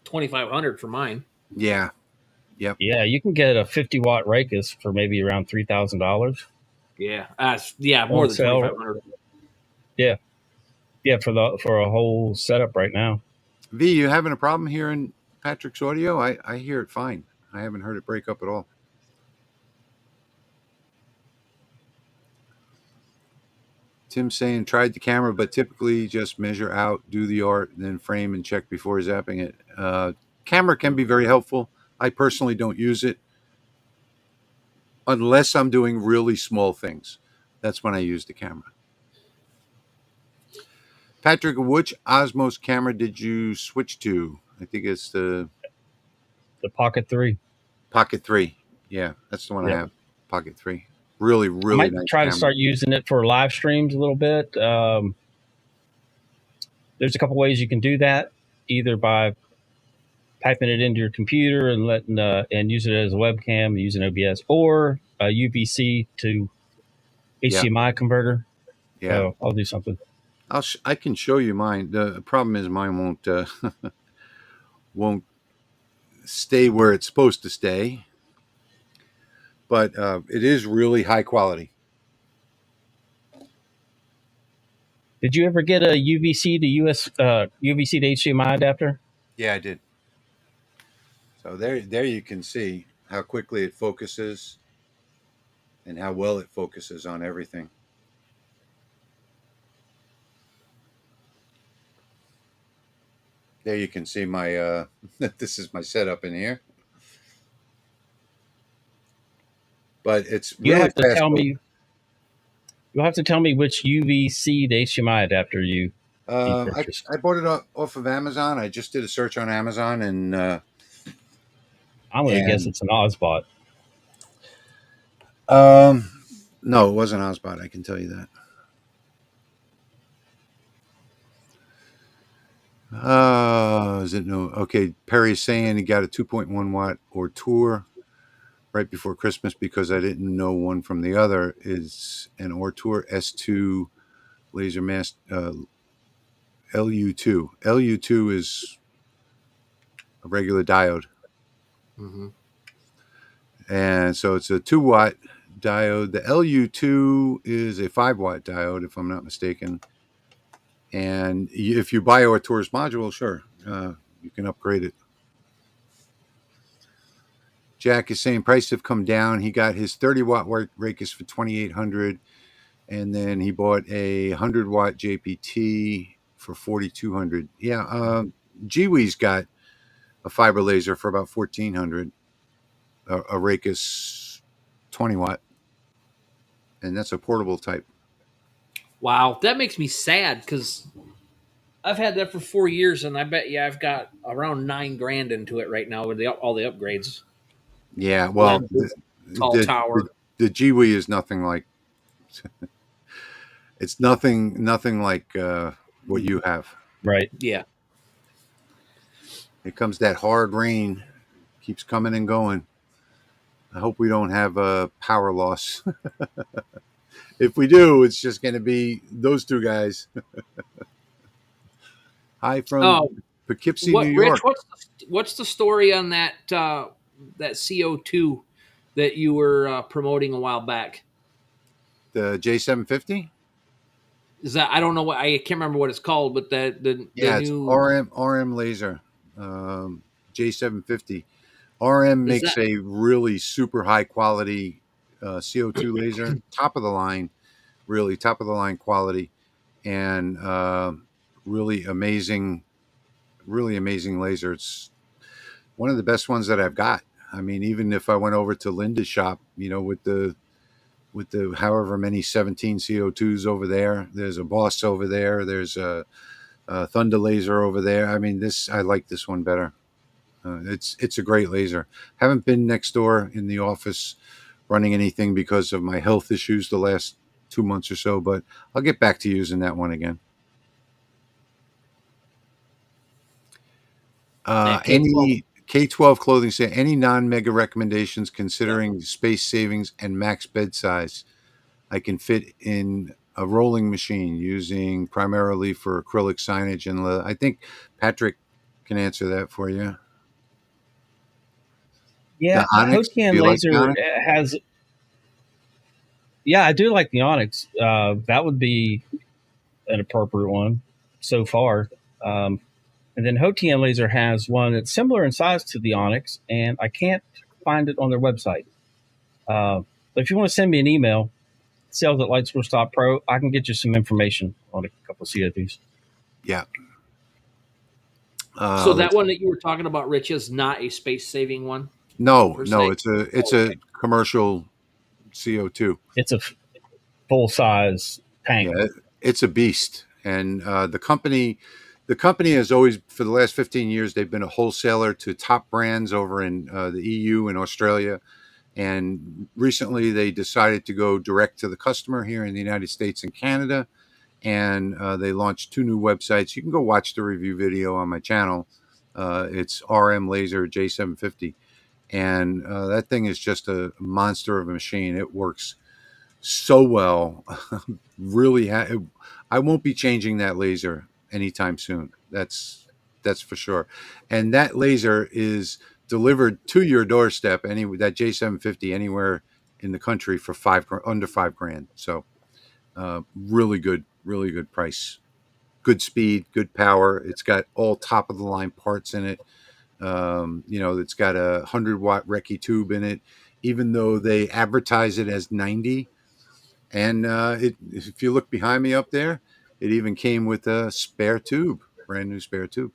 $2,500 for mine. Yeah. Yep. Yeah, you can get a 50-watt Raycus for maybe around $3,000. Yeah, more than $2,500. Yeah, for a whole setup right now. V, you having a problem hearing Patrick's audio? I hear it fine. I haven't heard it break up at all. Tim saying tried the camera, but typically just measure out, do the art, and then frame and check before zapping it. Camera can be very helpful. I personally don't use it unless I'm doing really small things. That's when I use the camera. Patrick, which Osmos camera did you switch to? I think it's the Pocket 3. Pocket 3. Yeah, that's the one I have. Pocket 3. Really, really I might nice try camera. to start using it for live streams a little bit. There's a couple ways you can do that, either by typing it into your computer and letting and use it as a webcam using OBS, or a UVC to HDMI converter. Yeah, so I'll do something. I can show you mine. The problem is mine won't stay where it's supposed to stay, but it is really high quality. Did you ever get a UVC to UVC to HDMI adapter? Yeah, I did. So there you can see how quickly it focuses and how well it focuses on everything. There you can see my this is my setup in here. But it's really You'll have to tell me which UVC to HDMI adapter you purchased. I bought it off of Amazon. I just did a search on Amazon, and I'm going to guess it's an Osbot. No, it wasn't Osbot. I can tell you that. Is it no? Okay, Perry's saying he got a 2.1 watt Ortour right before Christmas because I didn't know one from the other. Is an Ortour S2 LaserMATIC LU2. LU2 is a regular diode. Mm-hmm. And so it's a 2-watt diode. The LU2 is a 5-watt diode, if I'm not mistaken. And if you buy Ortour's module, sure, you can upgrade it. Jack is saying prices have come down. He got his 30-watt Raycus for $2,800, and then he bought a 100-watt JPT for $4,200. Yeah, GWI's got a fiber laser for about $1,400, a Raycus 20-watt, and that's a portable type. Wow, that makes me sad because I've had that for 4 years, and I bet I've got around $9,000 into it right now with all the upgrades. Yeah, well, Lens, tall tower. the GWI is nothing like it's nothing like what you have. Right. Yeah. Here comes that hard rain, keeps coming and going. I hope we don't have a power loss. If we do, it's just going to be those two guys. Hi from Oh, Poughkeepsie, New what, Rich? York. What's the story on that that CO2 that you were promoting a while back? The J750. Is that, I don't know what, I can't remember what it's called, but the Yeah, it's new, RM laser, J750. RM is makes that, a really super high quality CO2 laser, top of the line, really top of the line quality, and really amazing, really amazing laser. It's one of the best ones that I've got. I mean, even if I went over to Linda's shop, with the however many 17 CO2s over there, there's a Boss over there, there's a Thunder laser over there. I mean, I like this one better. It's a great laser. Haven't been next door in the office running anything because of my health issues the last 2 months or so, but I'll get back to using that one again. that K12? Any K12 clothing say any non-mega recommendations considering space savings and max bed size? I can fit in a rolling machine using primarily for acrylic signage and I think Patrick can answer that for you. Yeah, The Onyx. Do Hotian you like the laser Onyx? has. Yeah, I do like the Onyx. That would be an appropriate one so far. And then Hotian Laser has one that's similar in size to the Onyx, and I can't find it on their website. But if you want to send me an email, sales at lightsource.pro, I can get you some information on a couple of COTs. Yeah. So that one that you were talking about, Rich, is not a space saving one. No, per no, se? it's a commercial CO2. It's a full size tank. Yeah, it's a beast. And the company has always, for the last 15 years, they've been a wholesaler to top brands over in the EU and Australia. And recently, they decided to go direct to the customer here in the United States and Canada. And they launched 2 new websites. You can go watch the review video on my channel. It's RM Laser J750. And that thing is just a monster of a machine. It works so well. Really, I won't be changing that laser anytime soon. That's for sure. And that laser is delivered to your doorstep. That J750 anywhere in the country for under $5,000. So really good price, good speed, good power. It's got all top of the line parts in it. It's got a 100-watt Recce tube in it, even though they advertise it as 90. And if you look behind me up there, it even came with a spare tube, brand new spare tube.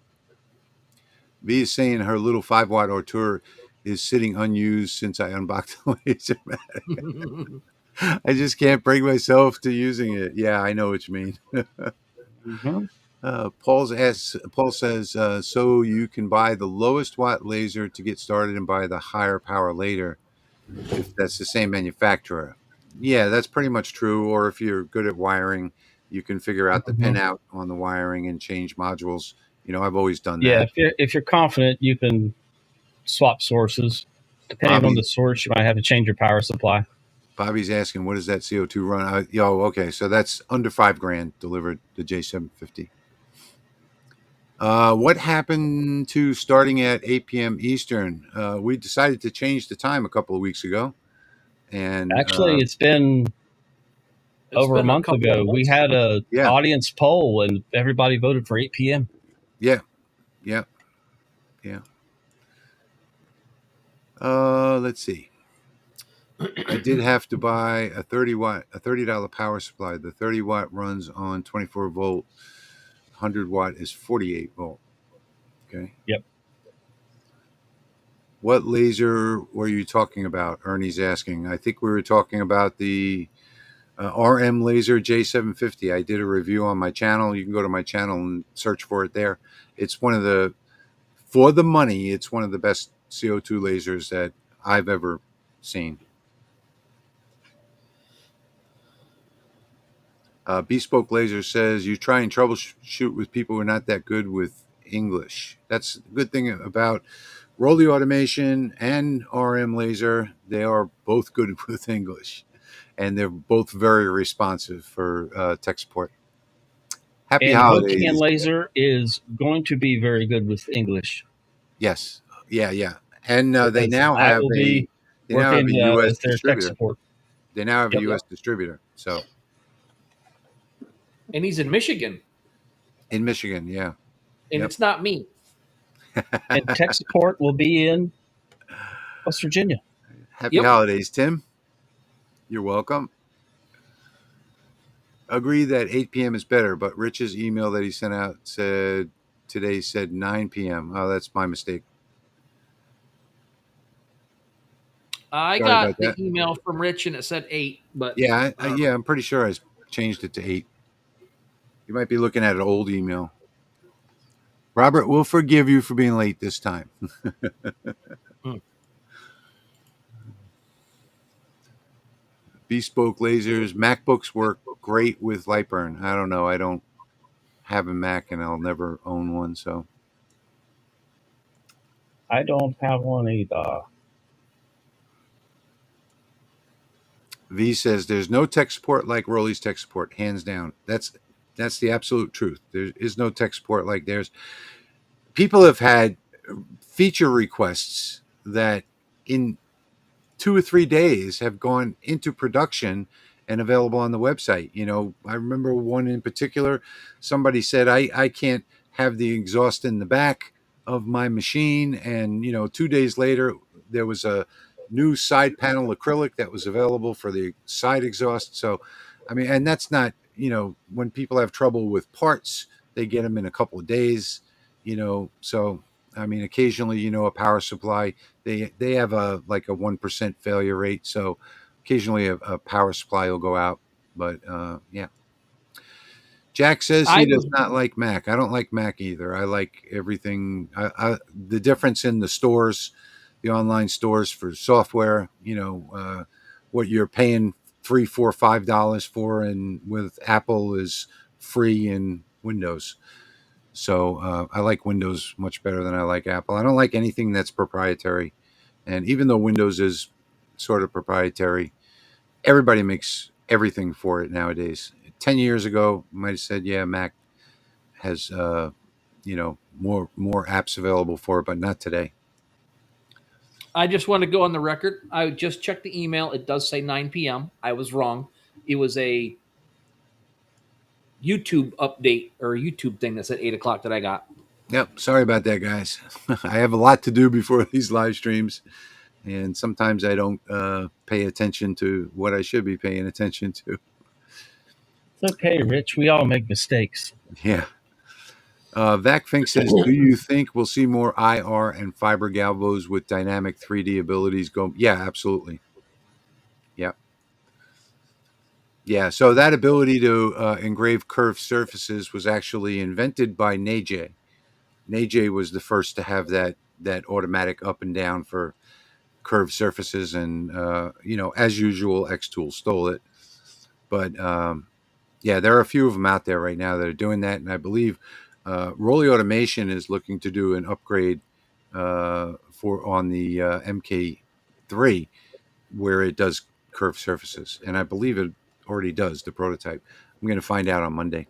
V is saying her little 5-watt Artur is sitting unused since I unboxed the LaserMATIC. I just can't bring myself to using it. Yeah, I know what you mean. Mm-hmm. Paul says, so you can buy the lowest watt laser to get started and buy the higher power later if that's the same manufacturer. Yeah, that's pretty much true. Or if you're good at wiring, you can figure out the Mm-hmm. pinout on the wiring and change modules. I've always done Yeah, that. if you're confident, you can swap sources. Depending on the source, you might have to change your power supply. Bobby's asking, what does that CO2 run? Okay, so that's under $5,000 delivered, the J750. What happened to starting at 8 p.m. Eastern? We decided to change the time a couple of weeks ago. And Actually, it's been over a month couple of ago. We months. had a Yeah. audience poll, and everybody voted for 8 p.m. Yeah. Let's see. I did have to buy a $30 power supply. The 30-watt runs on 24 volt. 100-watt is 48 volt. Okay. Yep. What laser were you talking about? Ernie's asking. I think we were talking about the RM Laser J750. I did a review on my channel. You can go to my channel and search for it there. It's for the money, it's one of the best CO2 lasers that I've ever seen. Bespoke Laser says you try and troubleshoot with people who are not that good with English. That's a good thing about Rolly Automation and RM Laser. They are both good with English, and they're both very responsive for tech support. Happy And holidays. Hokan Laser is going to be very good with English. Yes. Yeah. And they Because now I have will be a working U.S. with their tech distributor. support. They now have a Yep. U.S. distributor. So And he's in Michigan, in Michigan, yeah. and Yep. it's not me. And tech support will be in West Virginia. Happy Yep. holidays, Tim. You're welcome. Agree that 8 p.m. is better, but Rich's email that he sent out said 9 p.m. Oh, that's my mistake. I Sorry got about the that. email from Rich, and it said 8. But Yeah, I'm pretty sure I changed it to 8. You might be looking at an old email. Robert, we'll forgive you for being late this time. Bespoke Lasers. MacBooks work great with Lightburn. I don't know. I don't have a Mac, and I'll never own one. So I don't have one either. V says there's no tech support like Rolly's tech support, hands down. That's the absolute truth. There is no tech support like theirs. People have had feature requests that in 2 or 3 days have gone into production and available on the website. I remember one in particular. Somebody said, I can't have the exhaust in the back of my machine. And, 2 days later, there was a new side panel acrylic that was available for the side exhaust. So, and that's not, when people have trouble with parts, they get them in a couple of days, so, occasionally, a power supply, they have a 1% failure rate. So occasionally a power supply will go out, but yeah. Jack says he does not like Mac. I don't like Mac either. I like everything. The difference in the stores, the online stores for software, what you're paying $3, $4, $5 for, and with Apple is free in Windows. So I like Windows much better than I like Apple. I don't like anything that's proprietary. And even though Windows is sort of proprietary, everybody makes everything for it nowadays. 10 years ago, I might have said, yeah, Mac has, more apps available for it, but not today. I just want to go on the record. I just checked the email. It does say 9 p.m. I was wrong. It was a YouTube update or a YouTube thing that said 8 o'clock that I got. Yep. Sorry about that, guys. I have a lot to do before these live streams. And sometimes I don't pay attention to what I should be paying attention to. It's okay, Rich. We all make mistakes. Yeah. VacFink says, do you think we'll see more IR and fiber galvos with dynamic 3D abilities go? Yeah, absolutely. Yeah. Yeah. So that ability to engrave curved surfaces was actually invented by Neje. Neje was the first to have that automatic up and down for curved surfaces. And, as usual, Xtool stole it. But, yeah, there are a few of them out there right now that are doing that. And I believe Rolly Automation is looking to do an upgrade on the MK3 where it does curved surfaces. And I believe it already does, the prototype. I'm going to find out on Monday.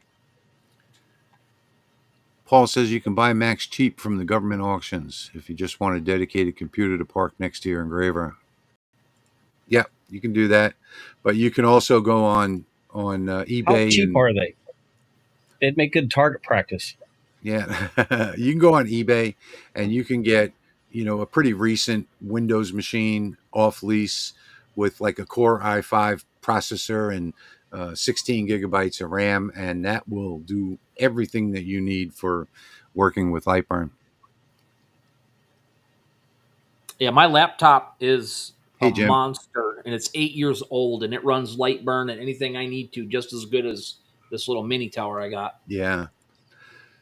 Paul says you can buy Macs cheap from the government auctions if you just want a dedicated computer to park next to your engraver. Yeah, you can do that. But you can also go on eBay. How cheap are they? They'd make good target practice. Yeah, you can go on eBay and you can get, a pretty recent Windows machine off lease with like a Core i5 processor and 16 gigabytes of RAM, and that will do everything that you need for working with Lightburn. Yeah, my laptop is Hey, a Jim. monster, and it's 8 years old, and it runs Lightburn and anything I need to just as good as this little mini tower I got. Yeah.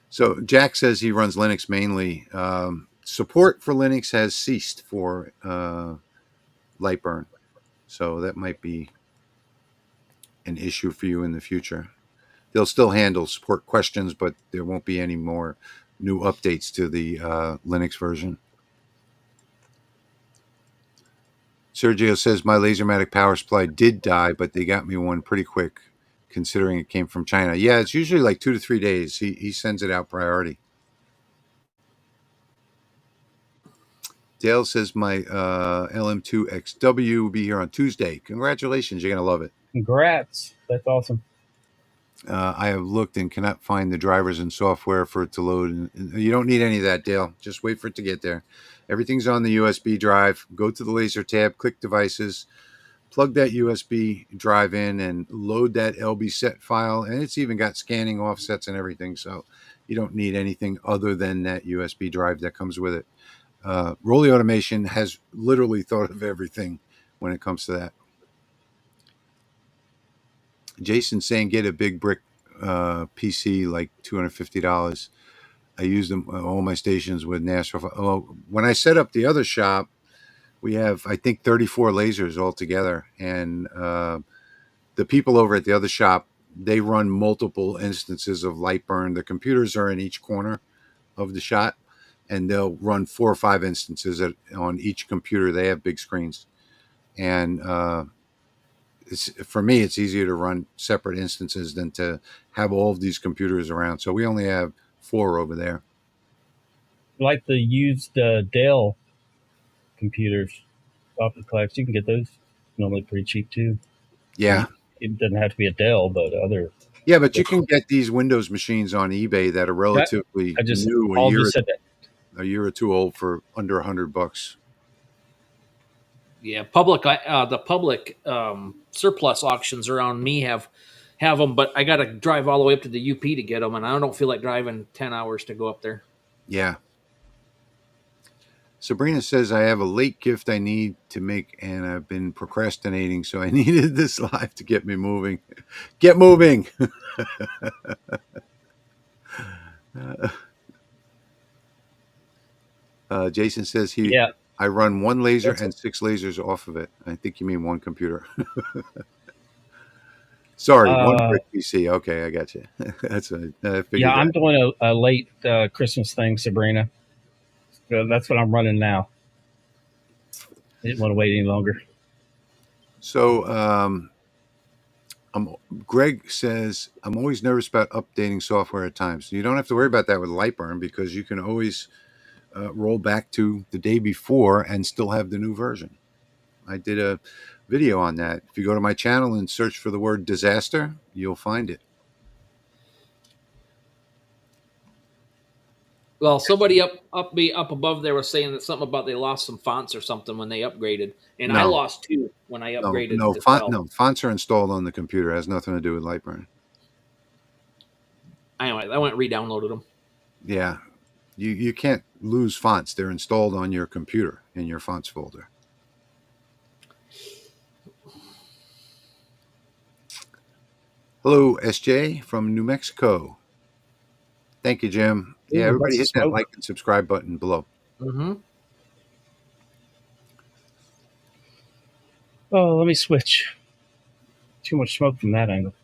So Jack says he runs Linux mainly. Support for Linux has ceased for light burn. So that might be an issue for you in the future. They'll still handle support questions, but there won't be any more new updates to the Linux version. Sergio says my LaserMATIC power supply did die, but they got me one pretty quick, considering it came from China. Yeah, it's usually like 2 to 3 days. He sends it out priority. Dale says my LM2XW will be here on Tuesday. Congratulations, you're gonna love it. Congrats, that's awesome. I have looked and cannot find the drivers and software for it to load. And you don't need any of that, Dale. Just wait for it to get there. Everything's on the USB drive. Go to the laser tab, click devices, plug that USB drive in, and load that LB set file. And it's even got scanning offsets and everything. So you don't need anything other than that USB drive that comes with it. Rolly Automation has literally thought of everything when it comes to that. Jason's saying get a big brick PC, like $250. I use them all my stations with Nashville. Oh, when I set up the other shop, we have, I think, 34 lasers altogether. And the people over at the other shop, they run multiple instances of light burn. The computers are in each corner of the shop, and they'll run 4 or 5 instances on each computer. They have big screens. And for me, it's easier to run separate instances than to have all of these computers around. So we only have 4 over there. Like the used Dell computers off the collects, you can get those normally pretty cheap too. Yeah. It doesn't have to be a Dell, but other. Yeah, but you can get these Windows machines on eBay that are relatively new, a year or two old, for under $100. Yeah, the public surplus auctions around me have them, but I got to drive all the way up to the UP to get them, and I don't feel like driving 10 hours to go up there. Yeah. Sabrina says I have a late gift I need to make, and I've been procrastinating, so I needed this live to get me moving. Get moving. Jason says I run 1 laser and 6 lasers off of it. I think you mean 1 computer. Sorry, 1 brick PC. Okay, I got you. I'm doing a late Christmas thing, Sabrina. So that's what I'm running now. I didn't want to wait any longer. So Greg says, I'm always nervous about updating software at times. You don't have to worry about that with Lightburn, because you can always roll back to the day before and still have the new version. I did a video on that. If you go to my channel and search for the word disaster, you'll find it. Well, somebody up above there was saying that something about they lost some fonts or something when they upgraded, and I lost 2 when I upgraded. No, fonts are installed on the computer. It has nothing to do with Lightburn. Anyway, I went and re-downloaded them. Yeah, you can't lose fonts. They're installed on your computer in your fonts folder. Hello, SJ from New Mexico. Thank you, Jim. Yeah, everybody hit that like and subscribe button below. Mm-hmm. Oh, let me switch. Too much smoke from that angle.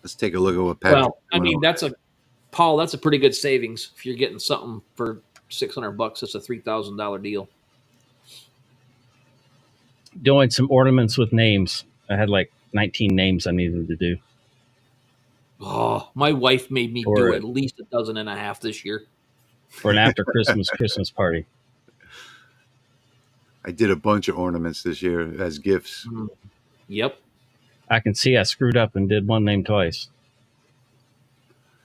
Let's take a look at what Patrick. Well, I mean, that's a pretty good savings if you're getting something for $600. It's a $3,000 deal. Doing some ornaments with names. I had like 19 names I needed to do. Oh, my wife made me do at least 12.5 this year for an after Christmas party. I did a bunch of ornaments this year as gifts. Yep. I can see I screwed up and did one name twice.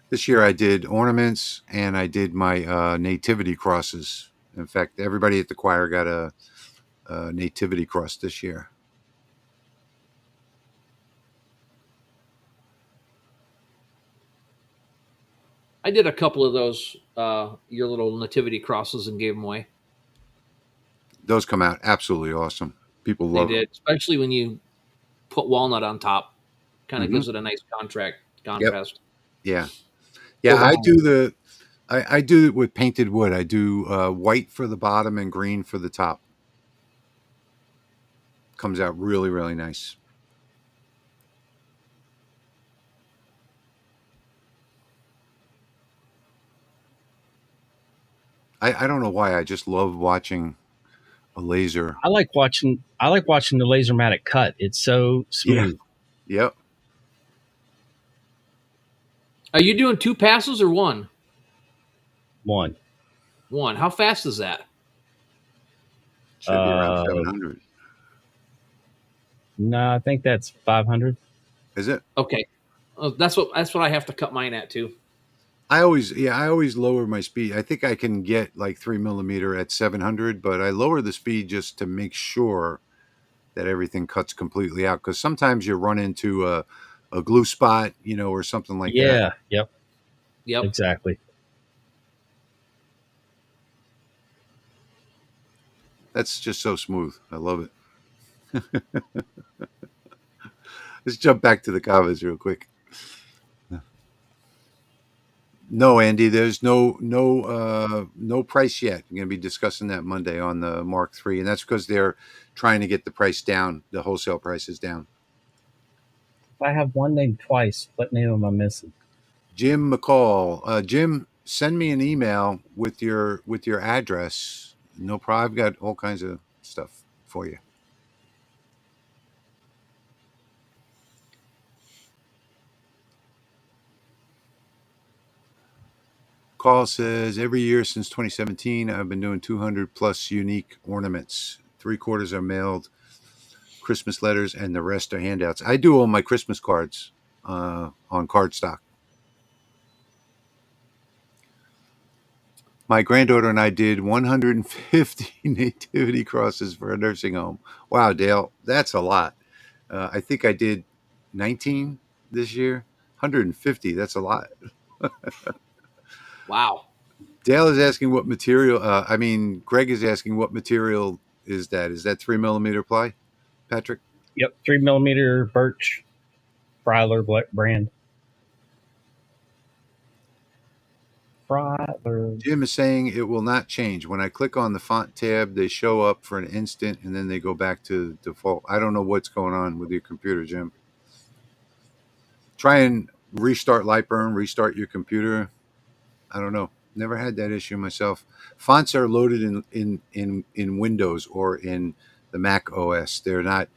This year I did ornaments and I did my nativity crosses. In fact, everybody at the choir got a nativity cross this year. I did a couple of those, your little nativity crosses, and gave them away. Those come out absolutely awesome. People love them. Especially when you put walnut on top. Kind of gives it a nice contrast. Yep. Yeah. I do I do it with painted wood. I do white for the bottom and green for the top. Comes out really, really nice. I don't know why. I just love watching a laser. I like watching the LaserMATIC cut. It's so smooth. Yep. Are you doing 2 passes or one? One. One. How fast is that? Should be around 700. No, I think that's 500. Is it? Okay. That's what I have to cut mine at too. I always lower my speed. I think I can get like 3mm at 700, but I lower the speed just to make sure that everything cuts completely out. Because sometimes you run into a glue spot, or something like that. Yeah. Yep. Exactly. That's just so smooth. I love it. Let's jump back to the comments real quick. No, Andy, there's no price yet. I'm going to be discussing that Monday on the Mark III, and that's because they're trying to get the price down, the wholesale prices down. I have one name twice. What name am I missing? Jim McCall. Jim, send me an email with your address. No problem. I've got all kinds of stuff for you. Call says, every year since 2017, I've been doing 200 plus unique ornaments. 3/4 are mailed, Christmas letters, and the rest are handouts. I do all my Christmas cards on cardstock. My granddaughter and I did 150 nativity crosses for a nursing home. Wow, Dale, that's a lot. I think I did 19 this year. 150, that's a lot. Wow. Dale is asking what material. Greg is asking what material is that? Is that 3mm ply, Patrick? Yep, 3mm birch, Fryler brand. Fryler. Jim is saying it will not change. When I click on the font tab, they show up for an instant and then they go back to default. I don't know what's going on with your computer, Jim. Try and restart Lightburn, restart your computer. I don't know. Never had that issue myself. Fonts are loaded in Windows or in the Mac OS. They're not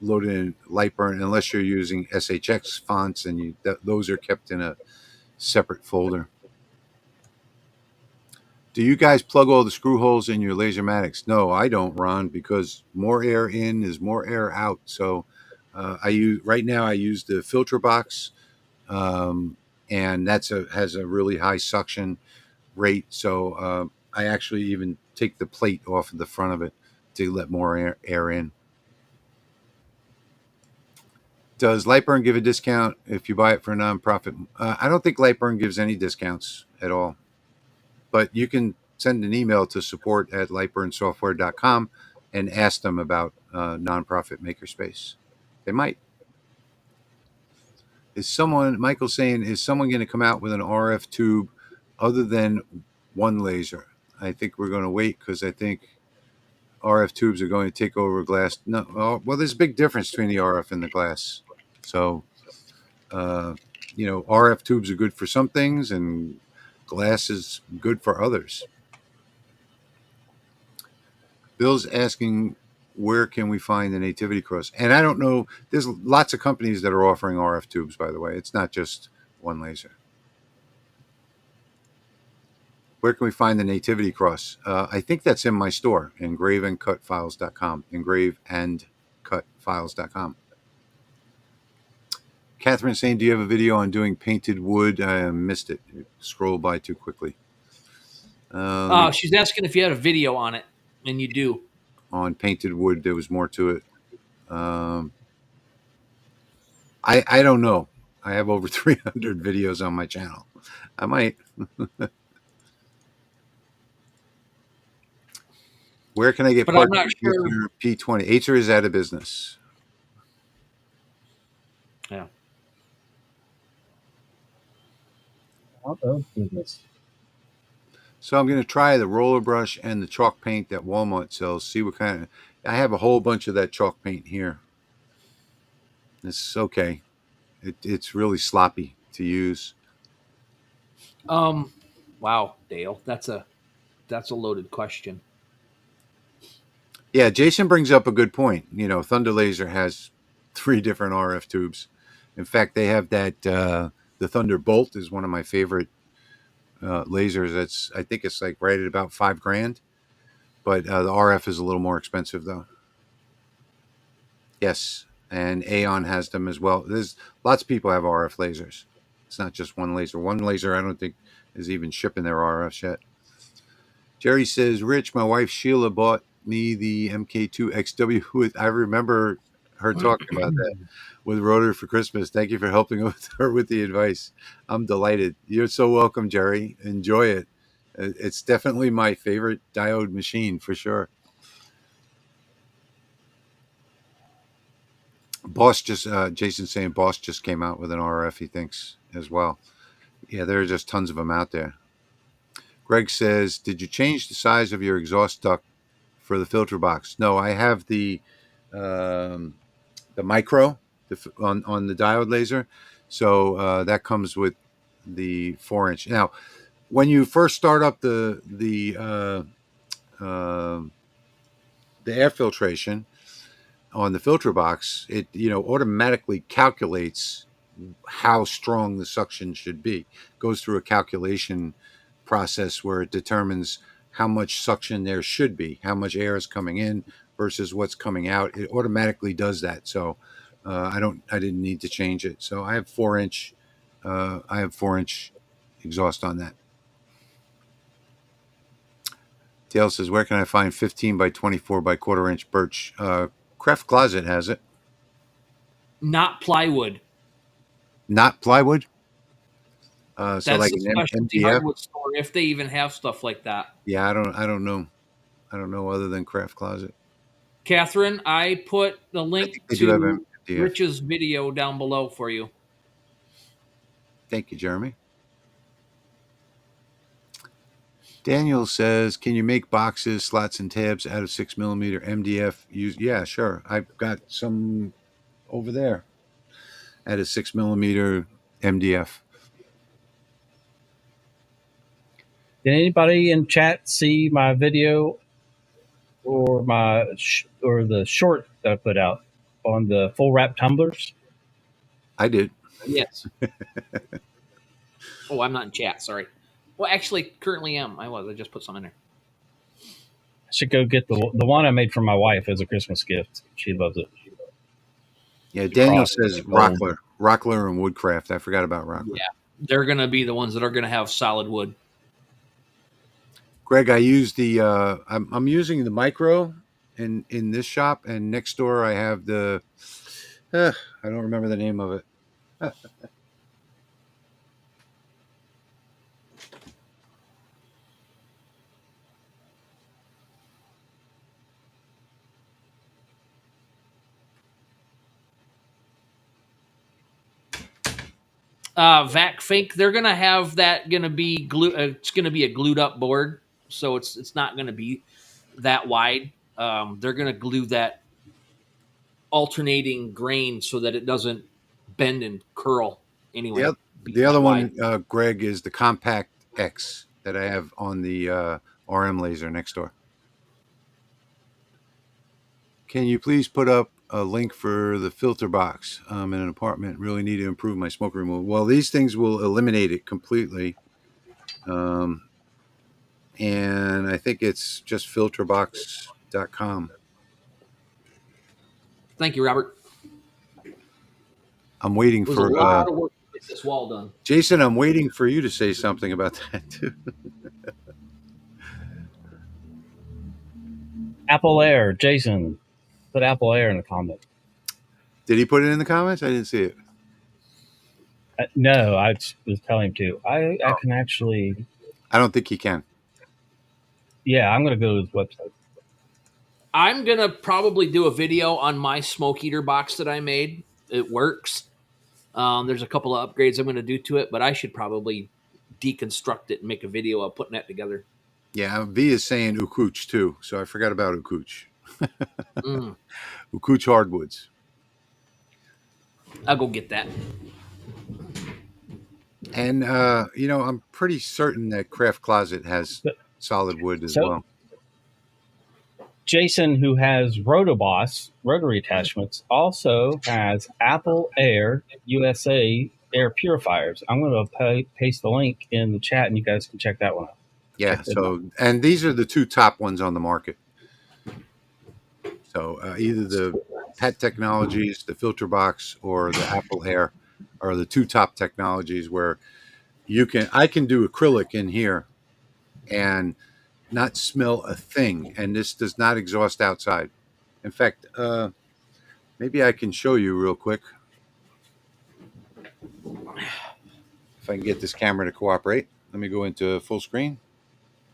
loaded in Lightburn unless you're using SHX fonts, and those are kept in a separate folder. Do you guys plug all the screw holes in your LaserMATICs? No, I don't, Ron, because more air in is more air out. So I use the filter box. And has a really high suction rate. So I actually even take the plate off of the front of it to let more air in. Does Lightburn give a discount if you buy it for a nonprofit? I don't think Lightburn gives any discounts at all. But you can send an email to support@lightburnsoftware.com and ask them about nonprofit makerspace. They might. Michael's saying, is someone going to come out with an RF tube other than one laser? I think we're going to wait because I think RF tubes are going to take over glass. No, well, there's a big difference between the RF and the glass. So, RF tubes are good for some things and glass is good for others. Bill's asking, where can we find the nativity cross? And I don't know. There's lots of companies that are offering RF tubes, by the way. It's not just one laser. Where can we find the nativity cross? I think that's in my store, engraveandcutfiles.com. Engraveandcutfiles.com. Catherine saying, do you have a video on doing painted wood? I missed it. Scrolled by too quickly. She's asking if you had a video on it, and you do. On painted wood, there was more to it. I don't know. I have over 300 videos on my channel. I might. Where can I get part of your P20? Acer is out of business. Yeah. Oh, goodness. So I'm going to try the roller brush and the chalk paint that Walmart sells. See what kind of. I have a whole bunch of that chalk paint here. It's okay. It's really sloppy to use. Wow, Dale, that's a loaded question. Yeah, Jason brings up a good point. Thunder Laser has 3 different RF tubes. In fact, they have that. The Thunderbolt is one of my favorite lasers. I think it's like right at about $5,000, but the RF is a little more expensive though. Yes, and Aeon has them as well. There's lots of people have RF lasers. It's not just one laser. One laser, I don't think, is even shipping their RFs yet. Jerry says, Rich, my wife Sheila bought me the MK2 XW with. I remember her talking about that with Rotary for Christmas. Thank you for helping her with the advice. I'm delighted. You're so welcome, Jerry. Enjoy it. It's definitely my favorite diode machine for sure. Jason's saying Boss just came out with an RF, he thinks, as well. Yeah, there are just tons of them out there. Greg says, did you change the size of your exhaust duct for the filter box? No, I have the micro on the diode laser. So that comes with the 4-inch. Now, when you first start up the air filtration on the filter box, it automatically calculates how strong the suction should be. It goes through a calculation process where it determines how much suction there should be, how much air is coming in versus what's coming out. It automatically does that. So I didn't need to change it. So I have 4-inch. I have 4-inch exhaust on that. Dale says, where can I find 15 by 24 by 1/4-inch birch? Craft Closet has it. Not plywood. Not plywood? That's so like a an specialty MDF? hardwood store, if they even have stuff like that. Yeah, I don't know. I don't know other than Craft Closet. Catherine, I put the link They do have to MDF. Rich's video down below for you. Thank you, Jeremy. Daniel says, can you make boxes, slots, and tabs out of 6mm MDF? Yeah, sure. I've got some over there at a 6mm MDF. Did anybody in chat see my video or or the short that I put out on the full wrap tumblers? I did. Yes. Oh, I'm not in chat. Sorry. Well, actually, currently am. I just put some in there. I should go get the one I made for my wife as a Christmas gift. She loves it. Yeah, Daniel says Rockler and Woodcraft. I forgot about Rockler. Yeah, they're going to be the ones that are going to have solid wood. Greg, I use the I'm using the micro in this shop, and next door I have the I don't remember the name of it. Vac Fink, they're going to have that going to be glue. It's going to be a glued up board, so it's not going to be that wide. They're going to glue that alternating grain so that it doesn't bend and curl anyway. The other one, Greg, is the Compact X that I have on the RM laser next door. Can you please put up a link for the filter box? I'm in an apartment. Really need to improve my smoke removal. Well, these things will eliminate it completely. And I think it's just filterbox.com. Thank you, Robert. I'm waiting for a lot of work to get this wall done. Jason, I'm waiting for you to say something about that too. Apple Air, Jason. Put Apple Air in the comment. Did he put it in the comments? I didn't see it. No, I was telling him to. I can actually. I don't think he can. Yeah, I'm going to go to his website. I'm going to probably do a video on my smoke eater box that I made. It works. There's a couple of upgrades I'm going to do to it, but I should probably deconstruct it and make a video of putting that together. Yeah, V is saying Ukuch too, so I forgot about Ukuch. Mm, Ukuch hardwoods. I'll go get that. And I'm pretty certain that Craft Closet has solid wood as well. Jason, who has Rotoboss rotary attachments, also has Apple Air USA air purifiers. I'm going to paste the link in the chat, and you guys can check that one out. Yeah. And these are the two top ones on the market. So either the PET Technologies, the Filter Box, or the Apple Air are the two top technologies where I can do acrylic in here and not smell a thing, and this does not exhaust outside. In fact, maybe I can show you real quick if I can get this camera to cooperate. Let me go into full screen.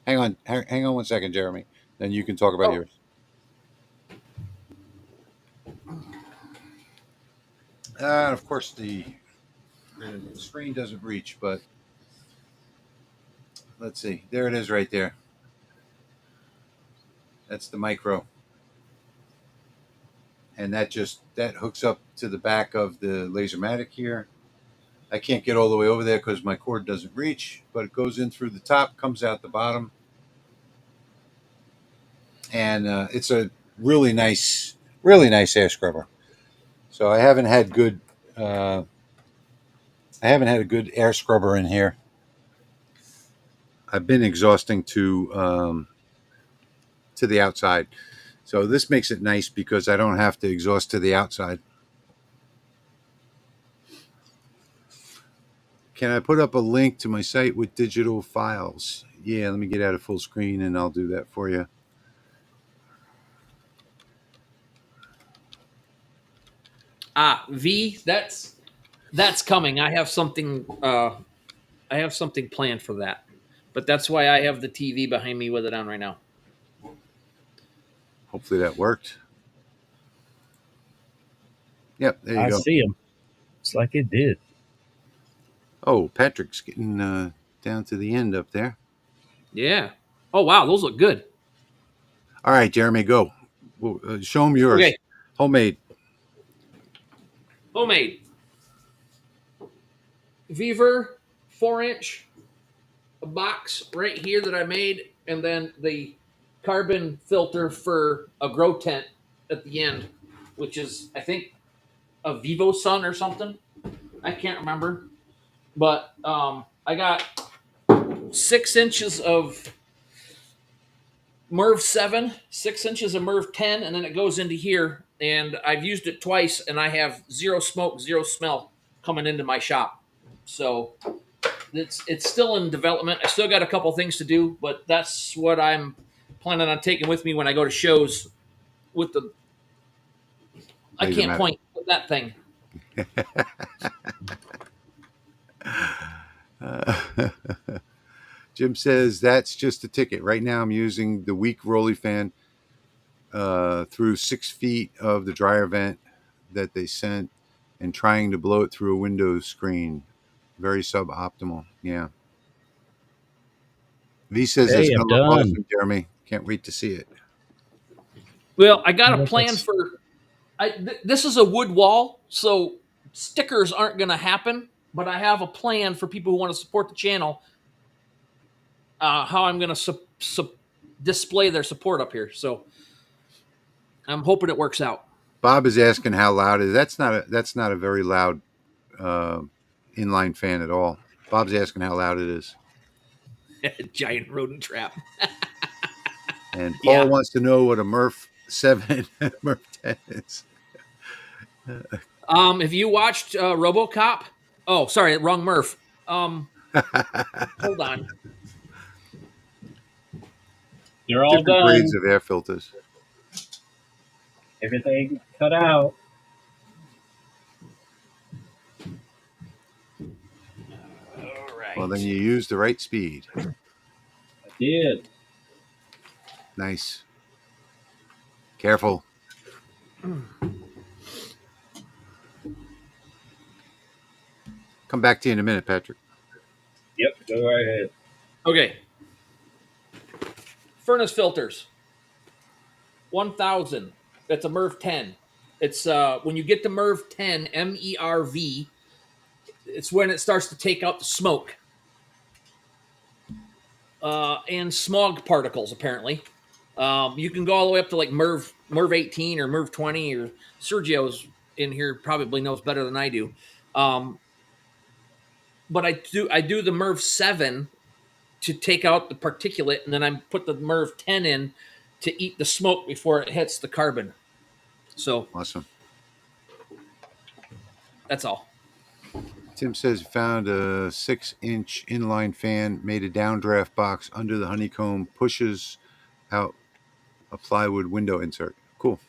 Hang on 1 second, Jeremy. Then you can talk about yours. Of course, the screen doesn't reach, but let's see. There it is right there. That's the micro. And that hooks up to the back of the LaserMATIC here. I can't get all the way over there because my cord doesn't reach, but it goes in through the top, comes out the bottom. And it's a really nice air scrubber. So I haven't had a good air scrubber in here. I've been exhausting to the outside. So this makes it nice because I don't have to exhaust to the outside. Can I put up a link to my site with digital files? Yeah, let me get out of full screen and I'll do that for you. V, that's coming. I have something planned for that. But that's why I have the TV behind me with it on right now. Hopefully that worked. Yep, there you go. I see him. It's like it did. Oh, Patrick's getting down to the end up there. Yeah. Oh, wow. Those look good. All right, Jeremy, go. Show them yours. Okay. Homemade. Viver 4-inch, a box right here that I made, and then the carbon filter for a grow tent at the end, which is, I think, a Vivo Sun or something. I can't remember. But I got 6 inches of MERV 7, 6 inches of MERV 10, and then it goes into here. And I've used it twice, and I have zero smoke, zero smell coming into my shop. So it's still in development. I still got a couple things to do, but that's what I'm planning on taking with me when I go to shows with the... I can't point with that thing. Jim says that's just a ticket. Right now I'm using the weak rolly fan through 6 feet of the dryer vent that they sent and trying to blow it through a Windows screen. Very suboptimal. Yeah. V says it's going to look awesome, Jeremy. Can't wait to see it. Well, I got a plan for... this is a wood wall, so stickers aren't going to happen, but I have a plan for people who want to support the channel, how I'm going to display their support up here. So I'm hoping it works out. Bob is asking how loud it is. That's not a very loud inline fan at all. Bob's asking how loud it is. Giant rodent trap. And Paul wants to know what a MERV 7 and MERV 10 is. Have you watched RoboCop? Oh, sorry, wrong MERV. Hold on. You're all different done. Grades of air filters. Everything cut out. All right. Well, then you used the right speed. I did. Nice. Careful. Come back to you in a minute, Patrick. Yep. Go right ahead. Okay. Furnace filters. 1,000. That's a MERV 10. It's when you get to MERV 10, MERV, it's when it starts to take out the smoke and smog particles, apparently. You can go all the way up to like MERV 18 or MERV 20, or Sergio's in here probably knows better than I do. But I do the MERV 7 to take out the particulate, and then I put the MERV 10 in to eat the smoke before it hits the carbon. So Awesome. that's all. Tim says he found a 6-inch inline fan, made a downdraft box under the honeycomb, pushes out a plywood window insert. Cool.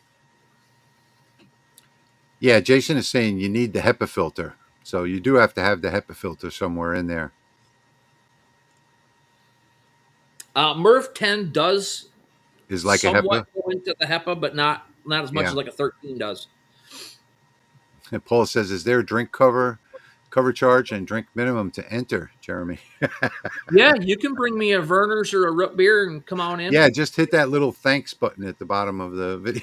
Yeah, Jason is saying you need the HEPA filter. So you do have to have the HEPA filter somewhere in there. MERV 10 does Is like a somewhat HEPA. go into the HEPA, but not as much Yeah. as like a 13 does. And Paul says, is there a drink cover charge and drink minimum to enter, Jeremy? Yeah, you can bring me a Verner's or a root beer and come on in. Yeah, just hit that little thanks button at the bottom of the video.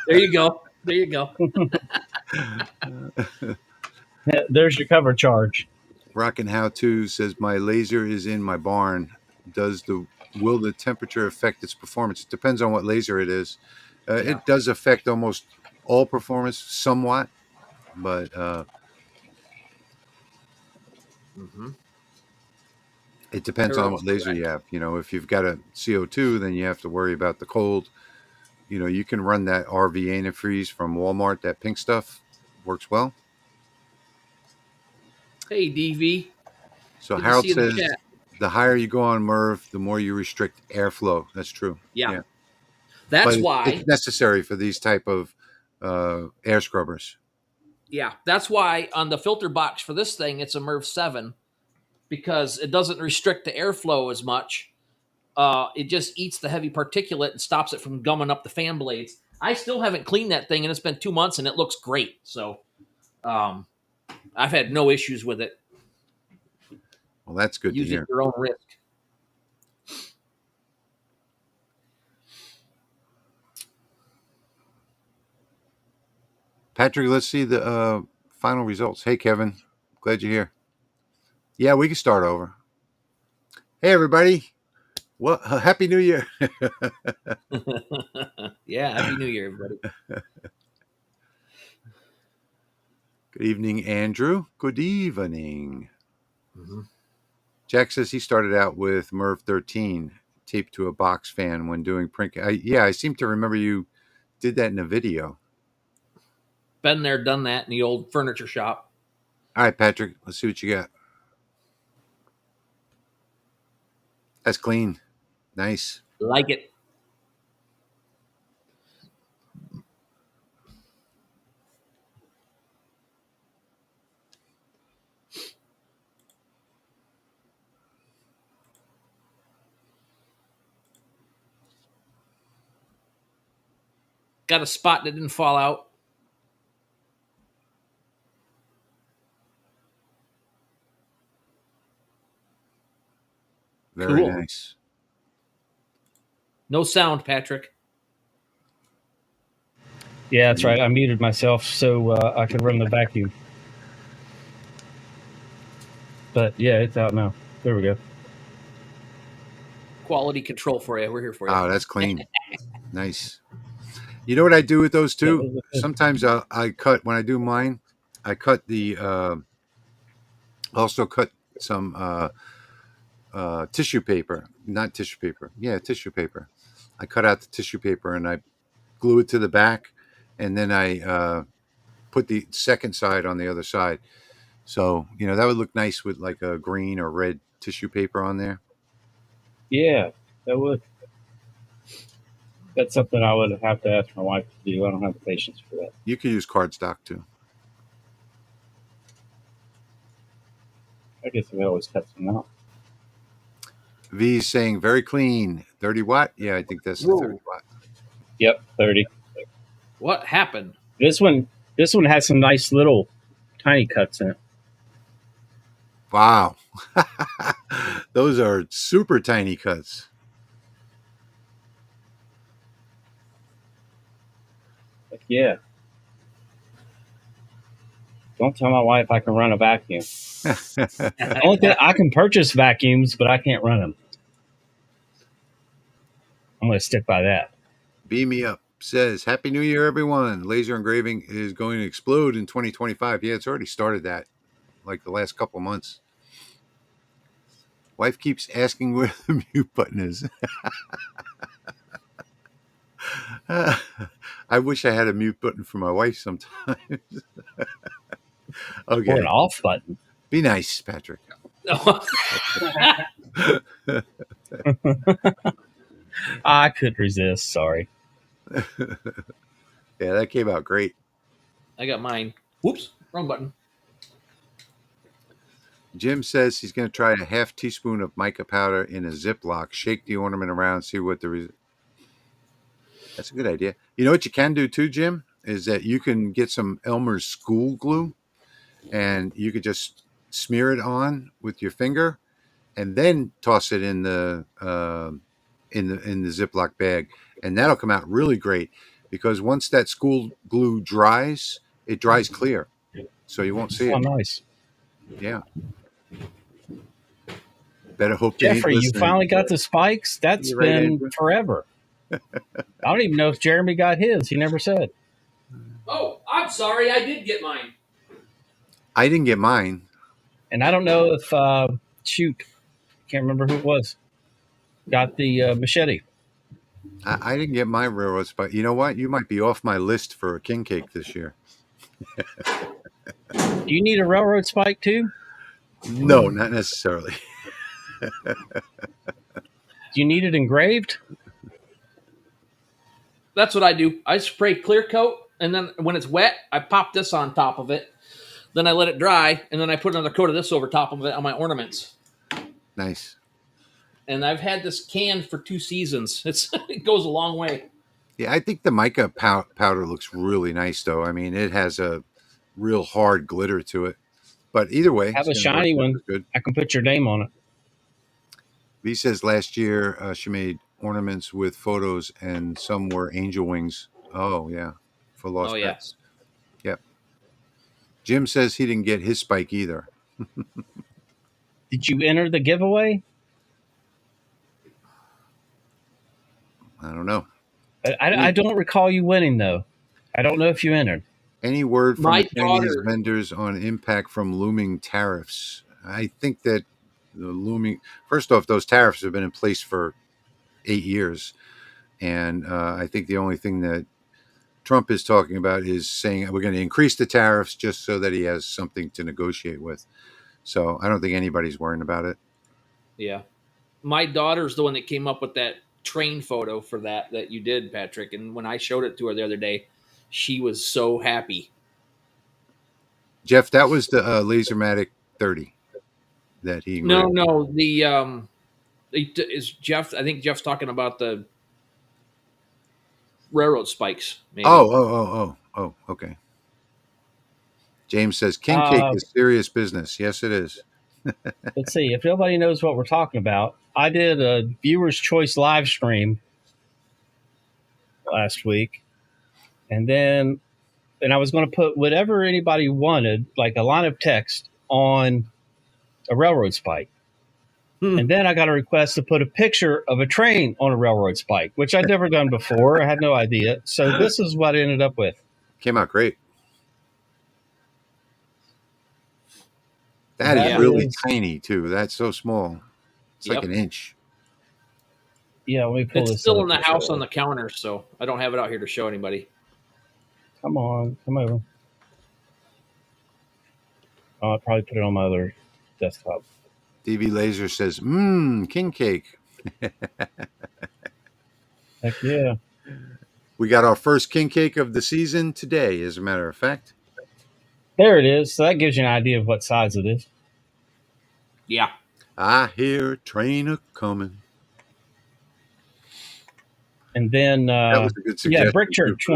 There you go. There you go. There's your cover charge. Rockin' How To says, my laser is in my barn. Will the temperature affect its performance? It depends on what laser it is. Yeah. It does affect almost all performance somewhat, but it depends on what laser you have. You know, if you've got a CO2, then you have to worry about the cold. You know, you can run that RV antifreeze from Walmart. That pink stuff works well. Hey, DV. So Good Harold to see you in the says, chat. the higher you go on MERV, the more you restrict airflow. That's true. Yeah. That's But why it's necessary for these type of air scrubbers. Yeah, that's why on the filter box for this thing, it's a MERV 7, because it doesn't restrict the airflow as much. It just eats the heavy particulate and stops it from gumming up the fan blades. I still haven't cleaned that thing, and it's been 2 months, and it looks great. So I've had no issues with it. Well, that's good Use to hear. at your own risk. Patrick, let's see the final results. Hey, Kevin. Glad you're here. Yeah, we can start over. Hey, everybody. Well, Happy New Year. Yeah, Happy New Year, everybody. Good evening, Andrew. Good evening. Jack says he started out with MERV 13 taped to a box fan when doing print. I seem to remember you did that in a video. Been there, done that in the old furniture shop. All right, Patrick, let's see what you got. That's clean. Nice. Like it. Got a spot that didn't fall out. Very Cool. nice. No sound, Patrick. Yeah, that's right. I muted myself so I could run the vacuum. But yeah, it's out now. There we go. Quality control for you. We're here for you. Oh, that's clean. Nice. You know what I do with those two? Sometimes I cut, when I do mine, I cut the, also cut some tissue paper. Not tissue paper. Yeah, tissue paper. I cut out the tissue paper and I glue it to the back, and then I put the second side on the other side. So, you know, that would look nice with like a green or red tissue paper on there. Yeah, that would. That's something I would have to ask my wife to do. I don't have the patience for that. You could use cardstock too. I guess we always cut some out. V is saying very clean. 30 watt? Yeah, I think that's the 30 watt. Yep, 30. What happened? This one has some nice little tiny cuts in it. Wow. Those are super tiny cuts. Heck yeah. Don't tell my wife I can run a vacuum. The only thing, I can purchase vacuums, but I can't run them. I'm going to stick by that. Beam Me Up says, Happy New Year, everyone. Laser engraving is going to explode in 2025. Yeah, it's already started that like the last couple of months. Wife keeps asking where the mute button is. I wish I had a mute button for my wife sometimes. Okay. Or an off button. Be nice, Patrick. I could resist. Sorry. Yeah, that came out great. I got mine. Whoops, wrong button. Jim says he's going to try a half teaspoon of mica powder in a Ziploc, shake the ornament around, see what the That's a good idea. You know what you can do too, Jim, is that you can get some Elmer's school glue, and you could just smear it on with your finger, and then toss it in the Ziploc bag, and that'll come out really great because once that school glue dries, it dries clear, so you won't see Oh, it. nice. Yeah. Better hope they ain't Jeffrey, you listening. finally got the spikes? That's You're right, been Andrew. forever. I don't even know if Jeremy got his. He never said. Oh, I'm sorry. I did get mine. I didn't get mine. And I don't know if, shoot, can't remember who it was, got the machete. I didn't get my railroad spike. You know what? You might be off my list for a king cake this year. Do you need a railroad spike too? No, not necessarily. Do you need it engraved? That's what I do. I spray clear coat, and then when it's wet, I pop this on top of it. Then I let it dry, and then I put another coat of this over top of it on my ornaments. Nice. And I've had this can for 2 seasons. It goes a long way. Yeah, I think the mica powder looks really nice, though. I mean, it has a real hard glitter to it. But either way, Have a it's gonna shiny work one. just as good. I can put your name on it. V says last year she made ornaments with photos, and some were angel wings. Oh, yeah. For lost pets. Yep. Jim says he didn't get his spike either. Did you enter the giveaway? I don't know. I don't recall you winning, though. I don't know if you entered. Any word from My the Chinese daughter- vendors on impact from looming tariffs? I think that the looming, first off, those tariffs have been in place for 8 years. And I think the only thing that Trump is talking about is saying we're going to increase the tariffs just so that he has something to negotiate with. So I don't think anybody's worrying about it. Yeah. My daughter's the one that came up with that train photo for that you did, Patrick. And when I showed it to her the other day, she was so happy. Jeff, that was the LaserMATIC 30 that he engraved. No, is Jeff. I think Jeff's talking about the railroad spikes. Maybe. Oh, okay. James says king cake is serious business. Yes, it is. Let's see. If nobody knows what we're talking about, I did a viewer's choice live stream last week, and I was going to put whatever anybody wanted, like a line of text, on a railroad spike. And then I got a request to put a picture of a train on a railroad spike, which I'd never done before. I had no idea. So this is what I ended up with. Came out great. That is really tiny, too. That's so small. It's like an inch. Yeah, let me pull this. It's still in the house on the counter, so I don't have it out here to show anybody. Come on, come over. Oh, I'll probably put it on my other desktop. DV Laser says, king cake. Heck yeah. We got our first king cake of the season today, as a matter of fact. There it is. So that gives you an idea of what size it is. Yeah. I hear a train a-coming. And then, that was a good suggestion. Brick Church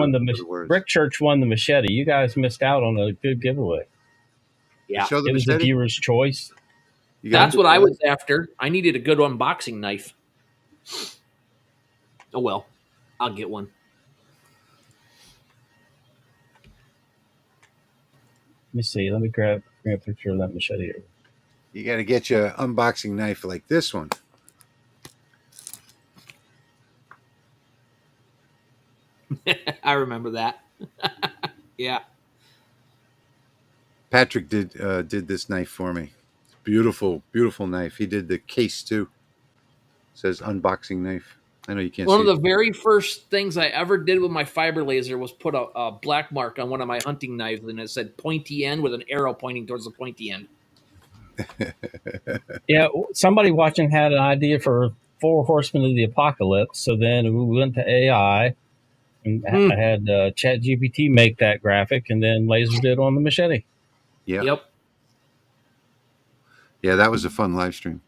won the machete. You guys missed out on a good giveaway. Yeah. Show the It was a machete? viewer's choice. You got That's the what I Diode? was after. I needed a good unboxing knife. Oh well, I'll get one. Let me see. Let me grab a picture of that machete here. You got to get you an unboxing knife like this one. I remember that. Yeah. Patrick did this knife for me. Beautiful, beautiful knife. He did the case too. It says unboxing knife. I know you can't One see of it. the very first things I ever did with my fiber laser was put a black mark on one of my hunting knives, and it said pointy end with an arrow pointing towards the pointy end. Yeah, somebody watching had an idea for 4 Horsemen of the Apocalypse. So then we went to AI and I had ChatGPT make that graphic, and then lasered it on the machete. Yeah. Yep. Yeah, that was a fun live stream.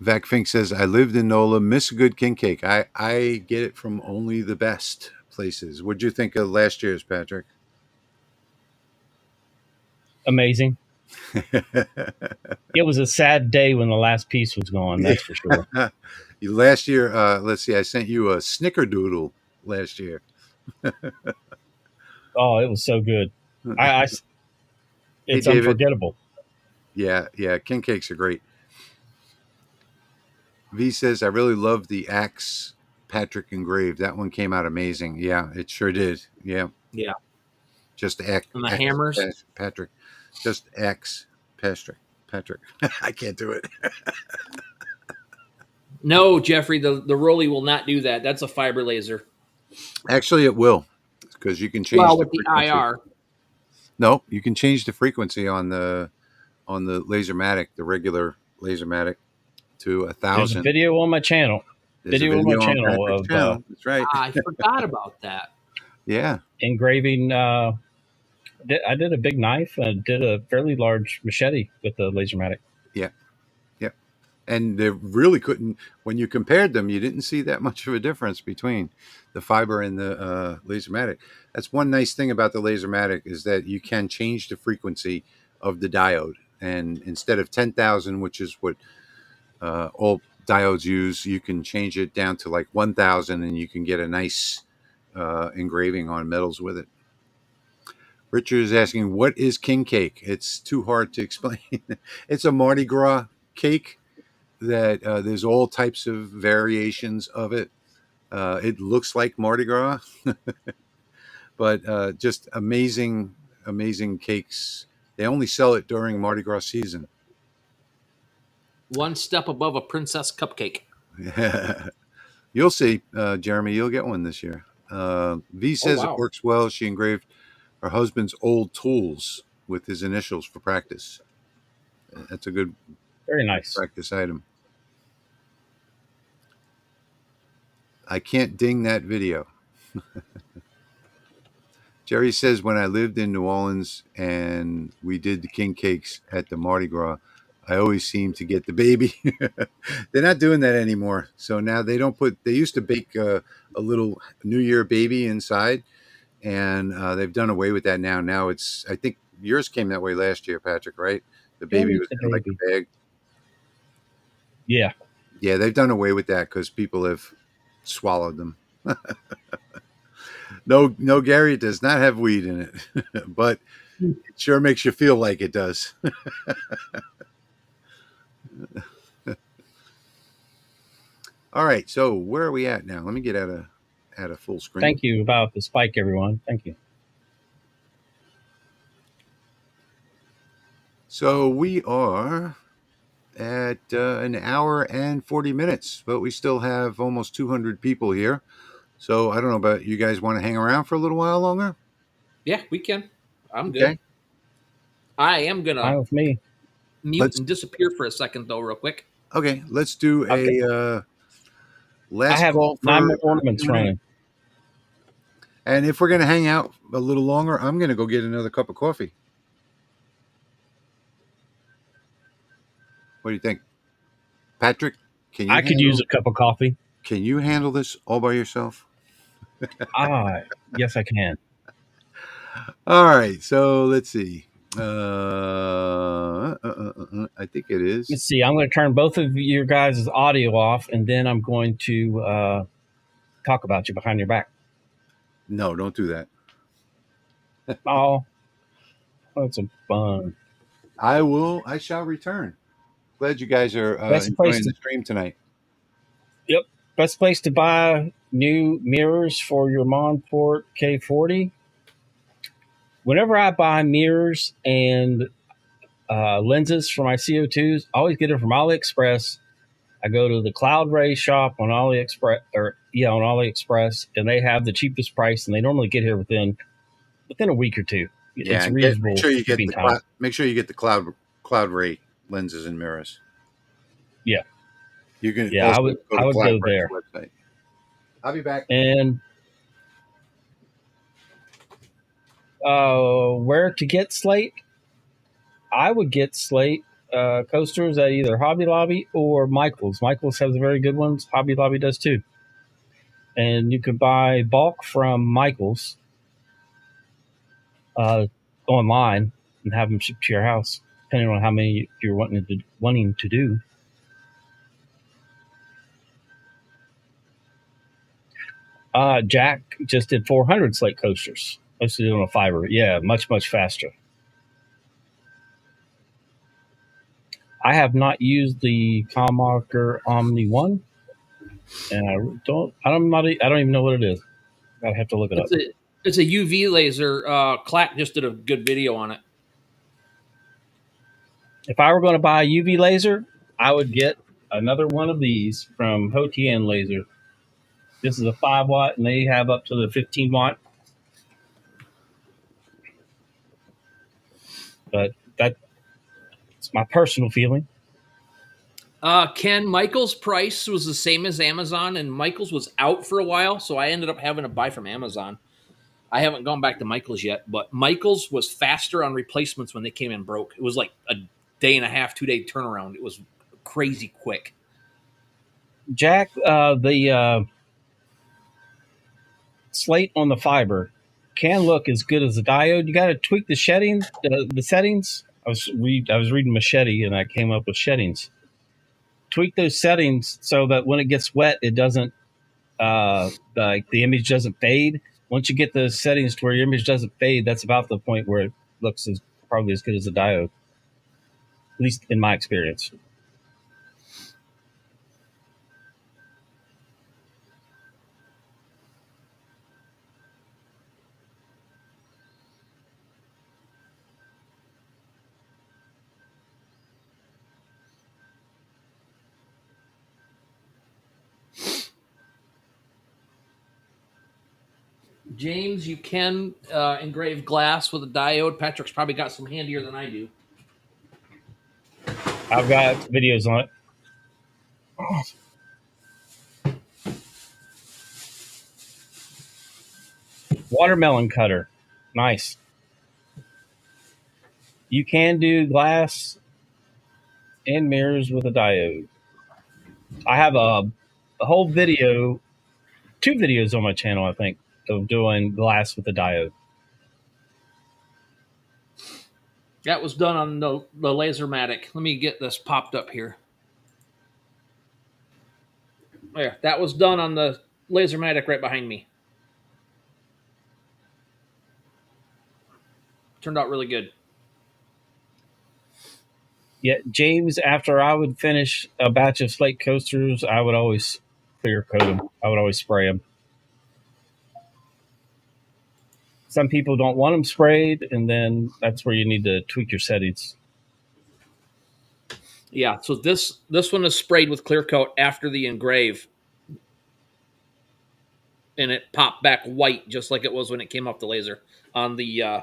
Vac Fink says, I lived in NOLA, miss a good king cake. I get it from only the best places. What'd you think of last year's, Patrick? Amazing. It was a sad day when the last piece was gone. That's for sure. Last year, let's see, I sent you a snickerdoodle last year. Oh, it was so good. Hey, It's David. unforgettable. Yeah, king cakes are great. V says, I really love the axe Patrick engraved. That one came out amazing. Yeah, it sure did. Yeah. Yeah. Just X, And the hammers. Patrick. Just X Patrick. I can't do it. No, Jeffrey, the Rolly will not do that. That's a fiber laser. Actually, it will, because you can change Well, the with the frequency. IR. No, you can change the frequency on the LaserMATIC, the regular LaserMATIC, to There's a 1,000. video on my channel. There's a video on Patrick's Of channel. That's right. I forgot about that. Yeah. engraving. I did a big knife. I did a fairly large machete with the LaserMATIC. Yeah. And they really couldn't, when you compared them, you didn't see that much of a difference between the fiber and the LaserMATIC. That's one nice thing about the LaserMATIC, is that you can change the frequency of the diode. And instead of 10,000, which is what all diodes use, you can change it down to like 1,000, and you can get a nice engraving on metals with it. Richard is asking, what is king cake? It's too hard to explain. It's a Mardi Gras cake that there's all types of variations of it. It looks like Mardi Gras, but just amazing cakes. They only sell it during Mardi Gras season. One step above a princess cupcake. You'll see, Jeremy. You'll get one this year. V says wow. It works well. She engraved her husband's old tools with his initials for practice. That's a good, very nice practice item. I can't ding that video. Jerry says, when I lived in New Orleans and we did the king cakes at the Mardi Gras, I always seem to get the baby. They're not doing that anymore. So now they don't they used to bake a little New Year baby inside, and they've done away with that now. Now I think yours came that way last year, Patrick, right? The baby was in like a bag. Yeah. Yeah, they've done away with that because people have swallowed them. No, Gary, it does not have weed in it, but it sure makes you feel like it does. All right, so where are we at now? Let me get at a full screen. Thank you about the spike, everyone. Thank you. So we are at an hour and 40 minutes, but we still have almost 200 people here. So I don't know about you guys. Want to hang around for a little while longer? Yeah, we can. I'm good. Okay. I am Fine gonna with me. mute and disappear for a second though, real quick. Okay, let's do a last I have call for 9 more ornaments running. And if we're going to hang out a little longer, I'm going to go get another cup of coffee. What do you think, Patrick? Can you? I could use a cup of coffee. Can you handle this all by yourself? Yes, I can. All right, so let's see. I think it is. Let's see. I'm going to turn both of your guys' audio off, and then I'm going to talk about you behind your back. No, don't do that. Oh, that's some fun. I shall return. Glad you guys are Best place enjoying to the stream tonight. Yep. Best place to buy new mirrors for your Monport K40. Whenever I buy mirrors and lenses for my CO2s, I always get it from AliExpress. I go to the Cloud Ray shop on AliExpress, and they have the cheapest price, and they normally get here within a week or two. Yeah, It's and make reasonable sure you get shipping the time. cloud ray lenses and mirrors. Yeah, You can yeah, also go I to would Cloud go Ray's there. website. I'll be back. And where to get Slate? I would get Slate coasters at either Hobby Lobby or Michaels. Michaels has very good ones. Hobby Lobby does too. And you can buy bulk from Michaels online and have them shipped to your house, depending on how many you're wanting to do. Jack just did 400 Slate coasters. Mostly on a fiber. Yeah, much, much faster. I have not used the Comarker Omni 1, and I don't even know what it is. I have to look it up. It's a UV laser. Clack just did a good video on it. If I were going to buy a UV laser, I would get another one of these from HTL Laser. This is a 5 watt, and they have up to the 15 watt. But that's my personal feeling. Ken, Michael's price was the same as Amazon, and Michael's was out for a while, so I ended up having to buy from Amazon. I haven't gone back to Michael's yet, but Michael's was faster on replacements when they came in broke. It was like a day and a half, 2 day turnaround. It was crazy quick. Jack, the Slate on the fiber can look as good as a diode. You got to tweak the settings. I was reading Machete, and I came up with settings. Tweak those settings so that when it gets wet, it doesn't the image doesn't fade. Once you get the settings to where your image doesn't fade, that's about the point where it looks probably as good as a diode, at least in my experience. James, you can engrave glass with a diode. Patrick's probably got some handier than I do. I've got videos on it. Watermelon cutter. Nice. You can do glass and mirrors with a diode. I have a whole video, 2 videos on my channel, I think, of doing glass with a diode. That was done on the LaserMATIC. Let me get this popped up here. There, that was done on the LaserMATIC right behind me. Turned out really good. Yeah, James, after I would finish a batch of Slate coasters, I would always clear coat them. I would always spray them. Some people don't want them sprayed, and then that's where you need to tweak your settings. Yeah, so this one is sprayed with clear coat after the engrave, and it popped back white just like it was when it came off the laser on the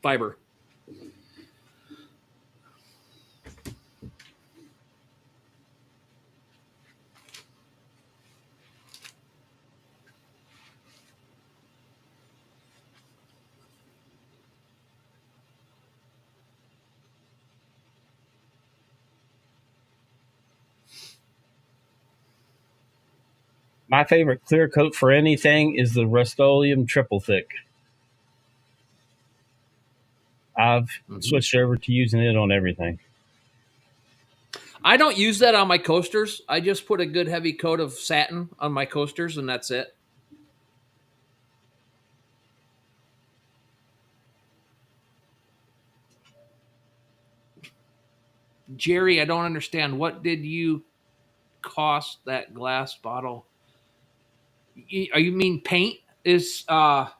fiber. My favorite clear coat for anything is the Rust-Oleum triple thick. I've switched over to using it on everything. I don't use that on my coasters. I just put a good heavy coat of satin on my coasters, and that's it. Jerry, I don't understand. What did you cost that glass bottle? You mean paint? I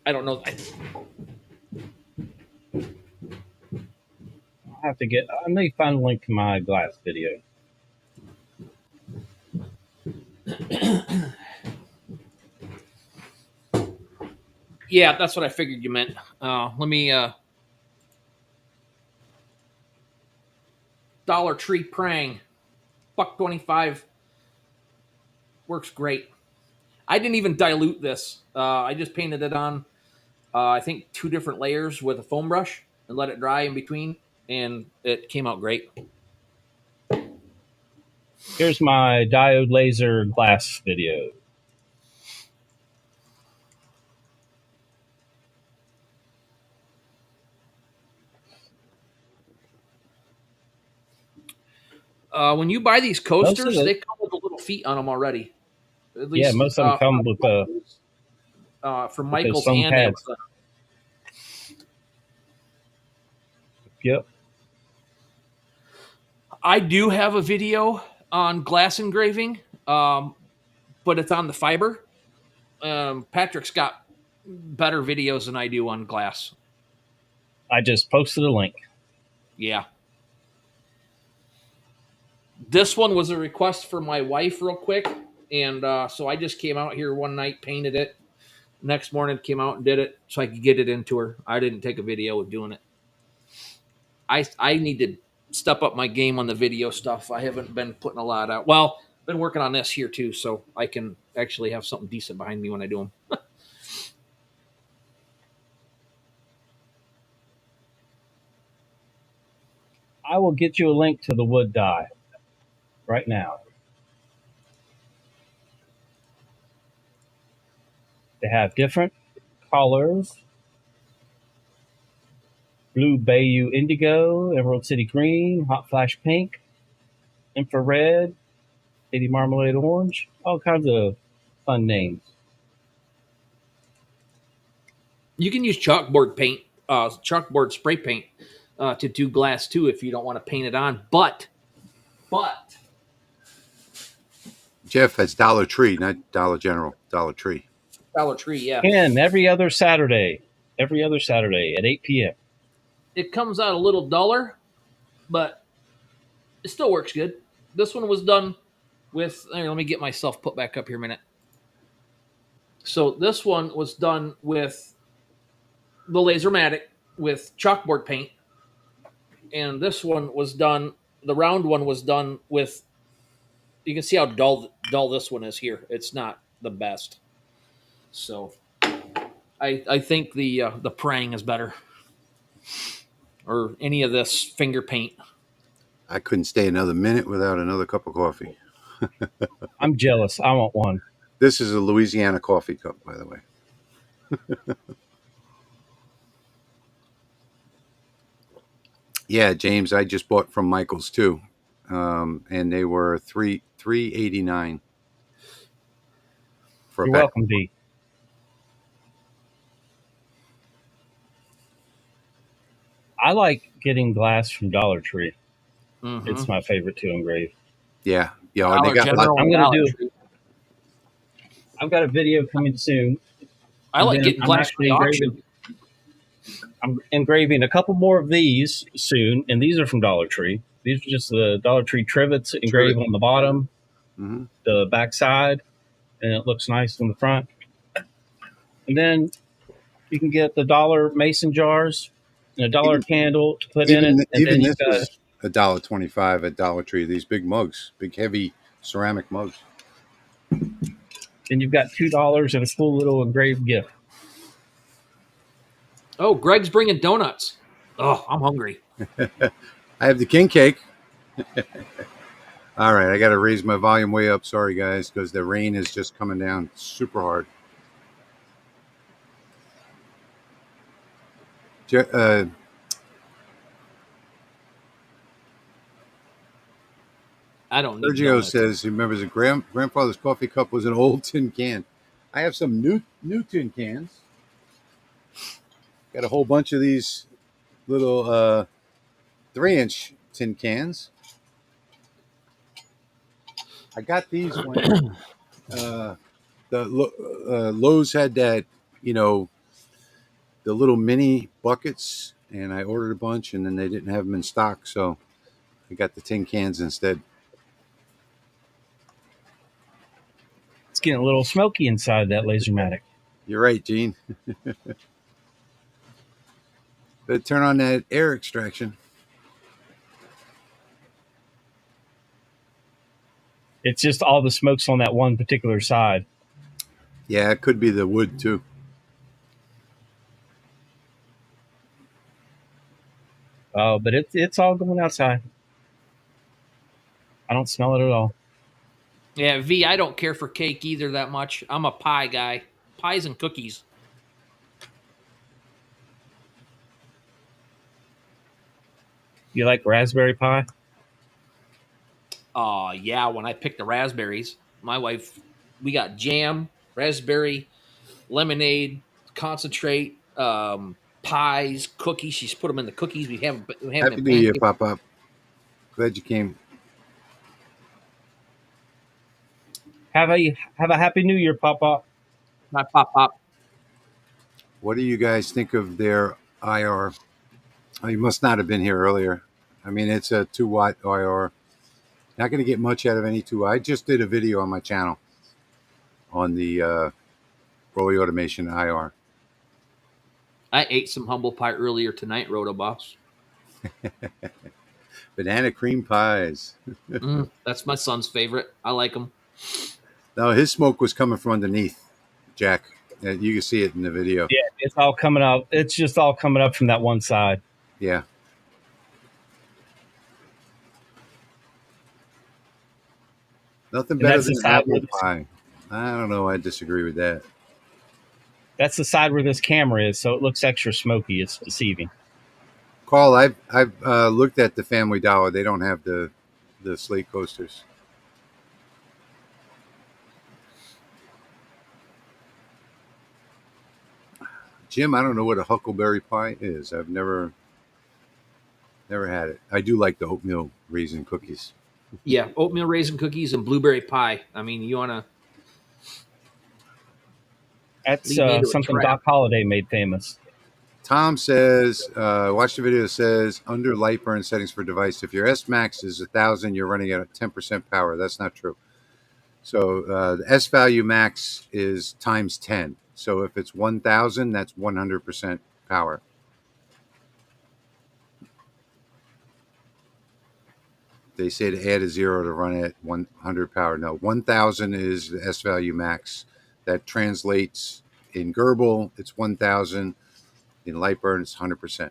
don't know. I may find a link to my glass video. Yeah, that's what I figured you meant. Let me. Dollar Tree Prang, $1.25. Works great. I didn't even dilute this. I just painted it on, I think, 2 different layers with a foam brush and let it dry in between, and it came out great. Here's my diode laser glass video. When you buy these coasters, they come with the little feet on them already. At least, most of them come with from Michael's and and pads. Amazon. Yep. I do have a video on glass engraving, but it's on the fiber. Patrick's got better videos than I do on glass. I just posted a link. Yeah. This one was a request for my wife real quick, and so I just came out here one night, painted it. Next morning, came out and did it so I could get it into her. I didn't take a video of doing it. I need to step up my game on the video stuff. I haven't been putting a lot out. Well, been working on this here too, so I can actually have something decent behind me when I do them. I will get you a link to the wood die right now. They have different colors: blue Bayou Indigo, Emerald City Green, Hot Flash Pink, Infrared, City Marmalade Orange, all kinds of fun names. You can use chalkboard paint, chalkboard spray paint to do glass too if you don't want to paint it on. But Jeff, that's Dollar Tree, not Dollar General. Dollar Tree. Dollar Tree, yeah. And every other Saturday at 8 p.m. It comes out a little duller, but it still works good. This one was done with, let me get myself put back up here a minute. So this one was done with the LaserMATIC with chalkboard paint. And this one was done, the round one was done with, you can see how dull this one is here. It's not the best. So I think the Prang is better. Or any of this finger paint. I couldn't stay another minute without another cup of coffee. I'm jealous. I want one. This is a Louisiana coffee cup, by the way. Yeah, James, I just bought from Michael's too, and they were $3.89 for a You're pack. welcome, D. I like getting glass from Dollar Tree. Mm-hmm. It's my favorite to engrave. Yeah. They got I'm going to do. I've got a video coming soon. I like getting glass from the auction. I'm engraving a couple more of these soon, and these are from Dollar Tree. These are just the Dollar Tree trivets engraved on the bottom, the back side, and it looks nice on the front. And then you can get the $1 mason jars and a $1 candle to put in it. And even this is $1.25 at Dollar Tree. These big mugs, big heavy ceramic mugs. Then you've got $2 and a cool little engraved gift. Oh, Greg's bringing donuts. Oh, I'm hungry. I have the king cake. All right, I got to raise my volume way up. Sorry, guys, because the rain is just coming down super hard. I don't need Sergio donuts. says he remembers his grandfather's coffee cup was an old tin can. I have some new tin cans. Got a whole bunch of these little 3-inch tin cans. I got these when Lowe's had that, you know, the little mini buckets, and I ordered a bunch, and then they didn't have them in stock, so I got the tin cans instead. It's getting a little smoky inside that LaserMATIC. You're right, Gene. Better turn on that air extraction. It's just all the smoke's on that one particular side. Yeah, it could be the wood too. Oh, but it's all going outside. I don't smell it at all. Yeah, V, I don't care for cake either that much. I'm a pie guy. Pies and cookies. You like raspberry pie? Yeah, when I picked the raspberries, my wife, we got jam, raspberry, lemonade, concentrate, pies, cookies. She's put them in the cookies. We have them Happy in New Year, pancakes. Pop Up. Glad you came. Have a happy New Year, Papa. Not pop pop. What do you guys think of their IR? Oh, you must not have been here earlier. I mean, it's a 2-watt IR. Not going to get much out of any 2. I just did a video on my channel on the Rolly Automation IR. I ate some humble pie earlier tonight, Rotoboss. Banana cream pies. That's my son's favorite. I like them. No, his smoke was coming from underneath, Jack. You can see it in the video. Yeah, it's all coming up. It's just all coming up from that one side. Yeah. Nothing better than an apple pie. I don't know. I disagree with that. That's the side where this camera is, so it looks extra smoky. It's deceiving. Carl, I've looked at the Family Dollar. They don't have the slate coasters. Jim, I don't know what a huckleberry pie is. I've never had it. I do like the oatmeal raisin cookies. Yeah, oatmeal raisin cookies and blueberry pie. I mean, you want to. That's something Doc Holliday made famous. Tom says, watch the video. That says under light burn settings for device. If your S max is 1,000, you're running at 10% power. That's not true. So the S value max is times 10. So if it's 1,000, that's 100% power. They say to add a 0 to run at 100 power. No, 1,000 is the S value max. That translates in Gerbil, it's 1,000. In Lightburn, it's 100%.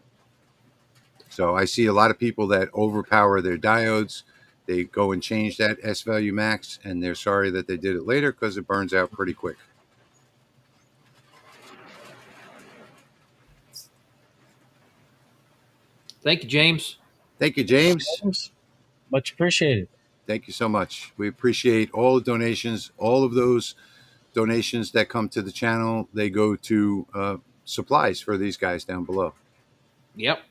So I see a lot of people that overpower their diodes. They go and change that S value max, and they're sorry that they did it later because it burns out pretty quick. Thank you, James. Thank you, James. Much appreciated. Thank you so much. We appreciate all the donations. All of those donations that come to the channel, they go to supplies for these guys down below. Yep.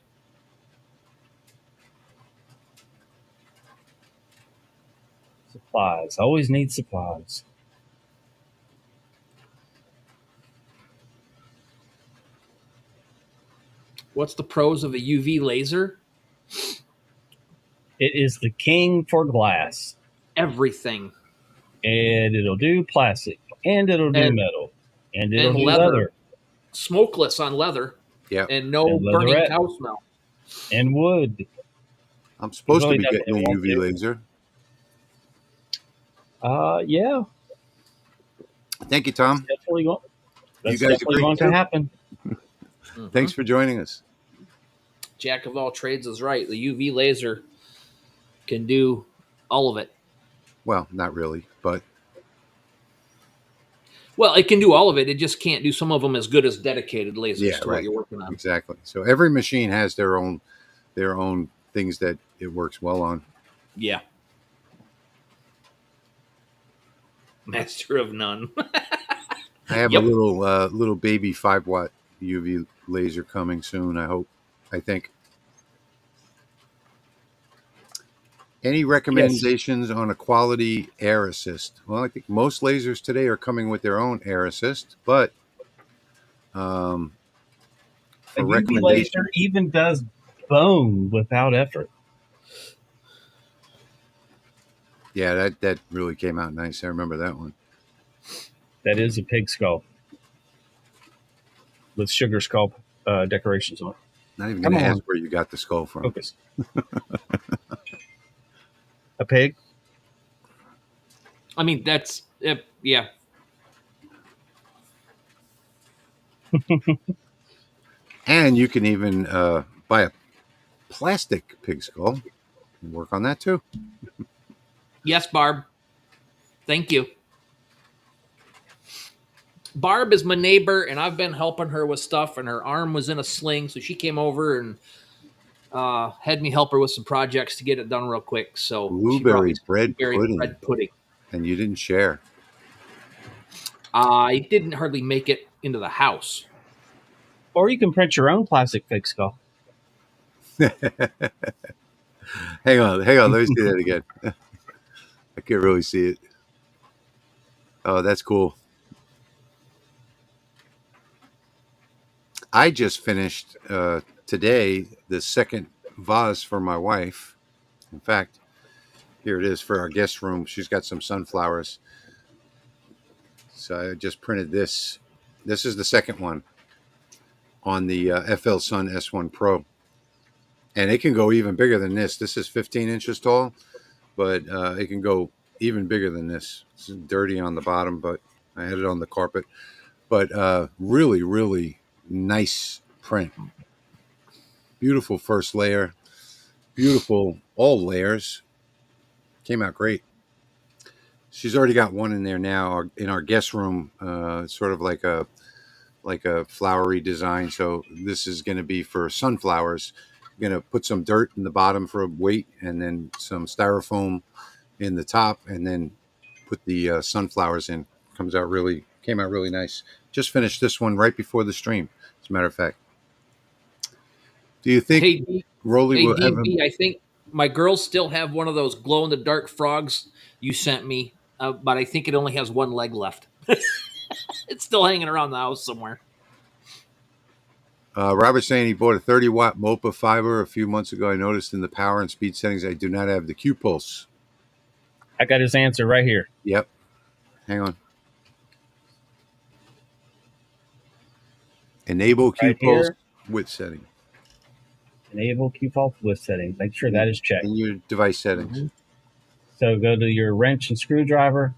Supplies. Always need supplies. What's the pros of a UV laser? It is the king for glass. Everything. And it'll do plastic. And it'll do metal. And it'll do leather. Smokeless on leather. Yeah. And no burning cow smell. And wood. I'm supposed to be getting a UV laser. Yeah. Thank you, Tom. That's definitely going to happen. Thanks for joining us. Jack of all trades is right. The UV laser can do all of it. Well, not really, but Well, it can do all of it. It just can't do some of them as good as dedicated lasers Yeah, to what right. you're working on. Exactly. So every machine has their own things that it works well on. Yeah. Master of none. I have a Yep. little baby 5-watt UV laser coming soon. I think. Any Yes. recommendations on a quality air assist? Well, I think most lasers today are coming with their own air assist, but um, A for UV laser recommendations, even does bone without effort. yeah, that really came out nice. I remember that one. That is a pig skull with sugar skull decorations on it. Not even going Come to ask on, where you got the skull from. focus. A pig? I mean, that's yeah. And you can even buy a plastic pig skull and work on that too. Yes, Barb. Thank you. Barb is my neighbor, and I've been helping her with stuff, and her arm was in a sling, so she came over and had me help her with some projects to get it done real quick. So she brought me Blueberry some bread blueberry pudding, bread pudding. and you didn't share. I didn't hardly make it into the house. Or you can print your own plastic pig skull. Hang on. Let me see that again. I can't really see it. Oh, that's cool. I just finished today the second vase for my wife. In fact, here it is for our guest room. She's got some sunflowers. So I just printed this. This is the second one on the FL Sun S1 Pro. And it can go even bigger than this. This is 15 inches tall, but it can go even bigger than this. It's dirty on the bottom, but I had it on the carpet. But really, really nice print. Beautiful first layer. Beautiful all layers. Came out great. She's already got one in there now in our guest room. Sort of like a flowery design. So this is going to be for sunflowers. I'm going to put some dirt in the bottom for a weight, and then some styrofoam in the top, and then put the sunflowers in. Came out really nice. Just finished this one right before the stream, as a matter of fact. Do you think Hey, Rolly hey, will ever? DB, I think my girls still have one of those glow in the dark frogs you sent me, but I think it only has one leg left. It's still hanging around the house somewhere. Robert's saying he bought a 30-watt MOPA fiber a few months ago. I noticed in the power and speed settings I do not have the Q pulse. I got his answer right here. Yep. Hang on. Enable Q Right pulse here. width setting Enable Q-pulse width setting. Make sure that is checked. in your device settings. Mm-hmm. So go to your wrench and screwdriver,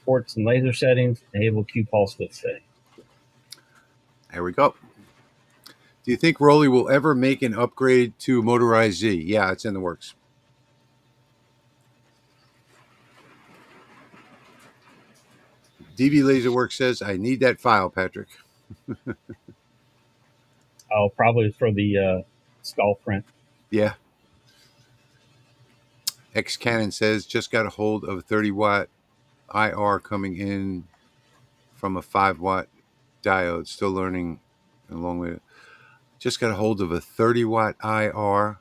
ports and laser settings, enable Q-pulse width setting. There we go. Do you think Rolly will ever make an upgrade to motorized Z? Yeah, it's in the works. DB Laserworks says, I need that file, Patrick. Oh, probably for the skull print. Yeah. X Cannon says, just got a hold of a 30-watt IR coming in from a 5-watt diode. Still learning along with it. Just got a hold of a 30-watt IR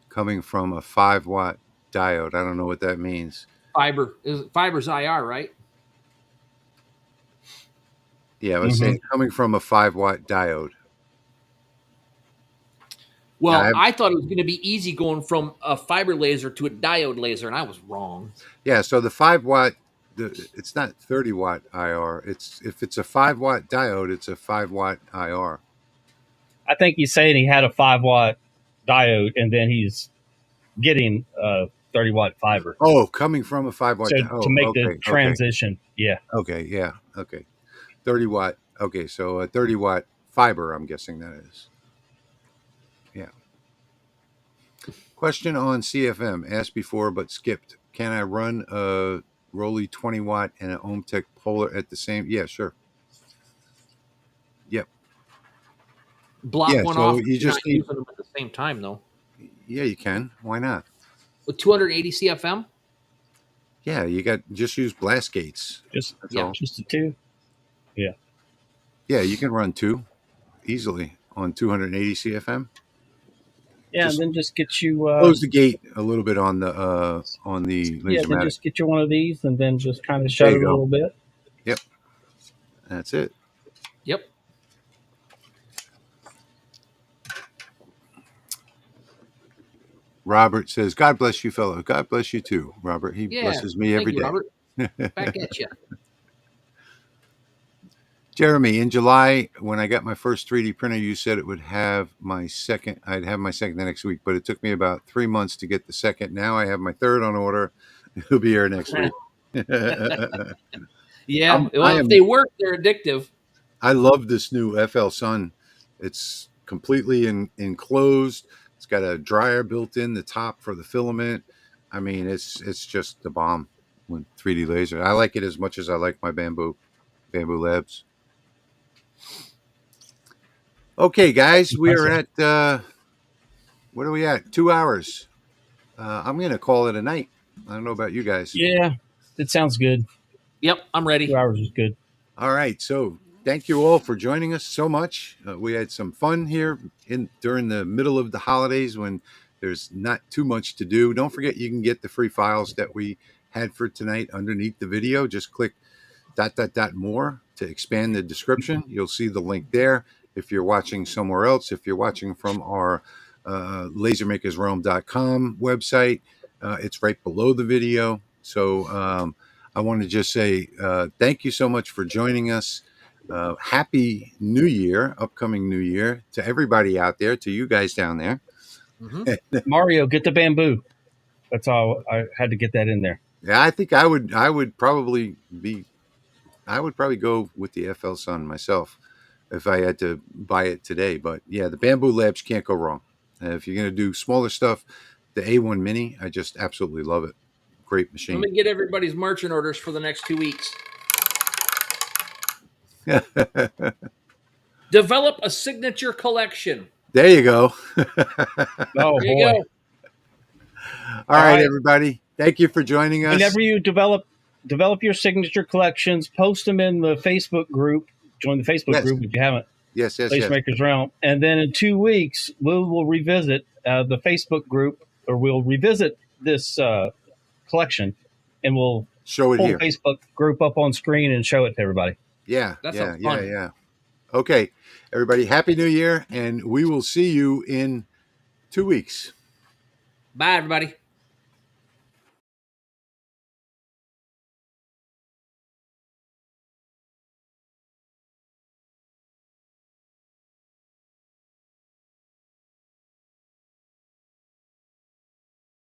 coming from a 5-watt diode. I don't know what that means. Fiber's IR, right? Yeah, I was saying coming from a 5-watt diode. Well, I thought it was going to be easy going from a fiber laser to a diode laser, and I was wrong. Yeah, so the 5-watt, it's not 30-watt IR. If it's a 5-watt diode, it's a 5-watt IR. I think he's saying he had a 5-watt diode, and then he's getting a 30-watt fiber. Oh, coming from a 5-watt so diode. to make the transition. Yeah. Okay, yeah, okay. 30-watt. Okay, so a 30-watt fiber, I'm guessing that is. Yeah. Question on CFM, asked before but skipped. Can I run a Rolly 20 watt and an OhmTech Polar at the same. Yeah, sure. Yep. Block Yeah. one So off. you You're not just need. using them at the same time though. Yeah, you can. Why not? With 280 CFM. Yeah, you got just use blast gates. Just That's Yeah. all. just the two. Yeah. Yeah, you can run 2 easily on 280 CFM. Yeah, Just and then just get you close the gate a little bit on the then LaserMATIC. just get you one of these and then just kind of There shut you it a go. little bit. Yep, that's it. Yep. Robert says, "God bless you, fellow. God bless you too, Robert. He Yeah. blesses me every Thank you, day." Robert. Back at you. Jeremy, in July, when I got my first 3D printer, you said it would have my second. I'd have my second the next week, but it took me about 3 months to get the second. Now I have my third on order. It'll be here next week. Yeah. I Well, if am. they work, they're addictive. I love this new FL Sun. It's completely enclosed. It's got a dryer built in the top for the filament. I mean, it's just the bomb with 3D laser. I like it as much as I like my Bamboo Labs. Okay, guys, we are at what are we at? 2 hours. I'm going to call it a night. I don't know about you guys. Yeah, it sounds good. Yep. I'm 2 ready. hours is good. All right, so thank you all for joining us so much. We had some fun here during the middle of the holidays when there's not too much to do. Don't forget you can get the free files that we had for tonight underneath the video. Just click ... more to expand the description. You'll see the link there. If you're watching somewhere else, if you're watching from our lasermakersrealm.com website, it's right below the video. So I want to just say thank you so much for joining us. Happy New Year, upcoming New Year to everybody out there, to you guys down there. Mm-hmm. Mario, get the bamboo. That's all. I had to get that in there. Yeah, I think I would probably go with the FL Sun myself if I had to buy it today. But yeah, the Bamboo Labs can't go wrong. If you're going to do smaller stuff, the A1 Mini, I just absolutely love it. Great Let machine. me get everybody's marching orders for the next 2 weeks. Develop a signature collection. There you go. Oh There you boy! go. All right, everybody. Thank you for joining us. Whenever you develop your signature collections, post them in the Facebook group. Join the Facebook group if you haven't. Yes. Lasermakers Realm. And then in 2 weeks, we will revisit the Facebook group, or we'll revisit this collection, and we'll show it pull here. the Facebook group up on screen and show it to everybody. Yeah. That sounds fun. Okay, everybody. Happy New Year, and we will see you in 2 weeks. Bye, everybody.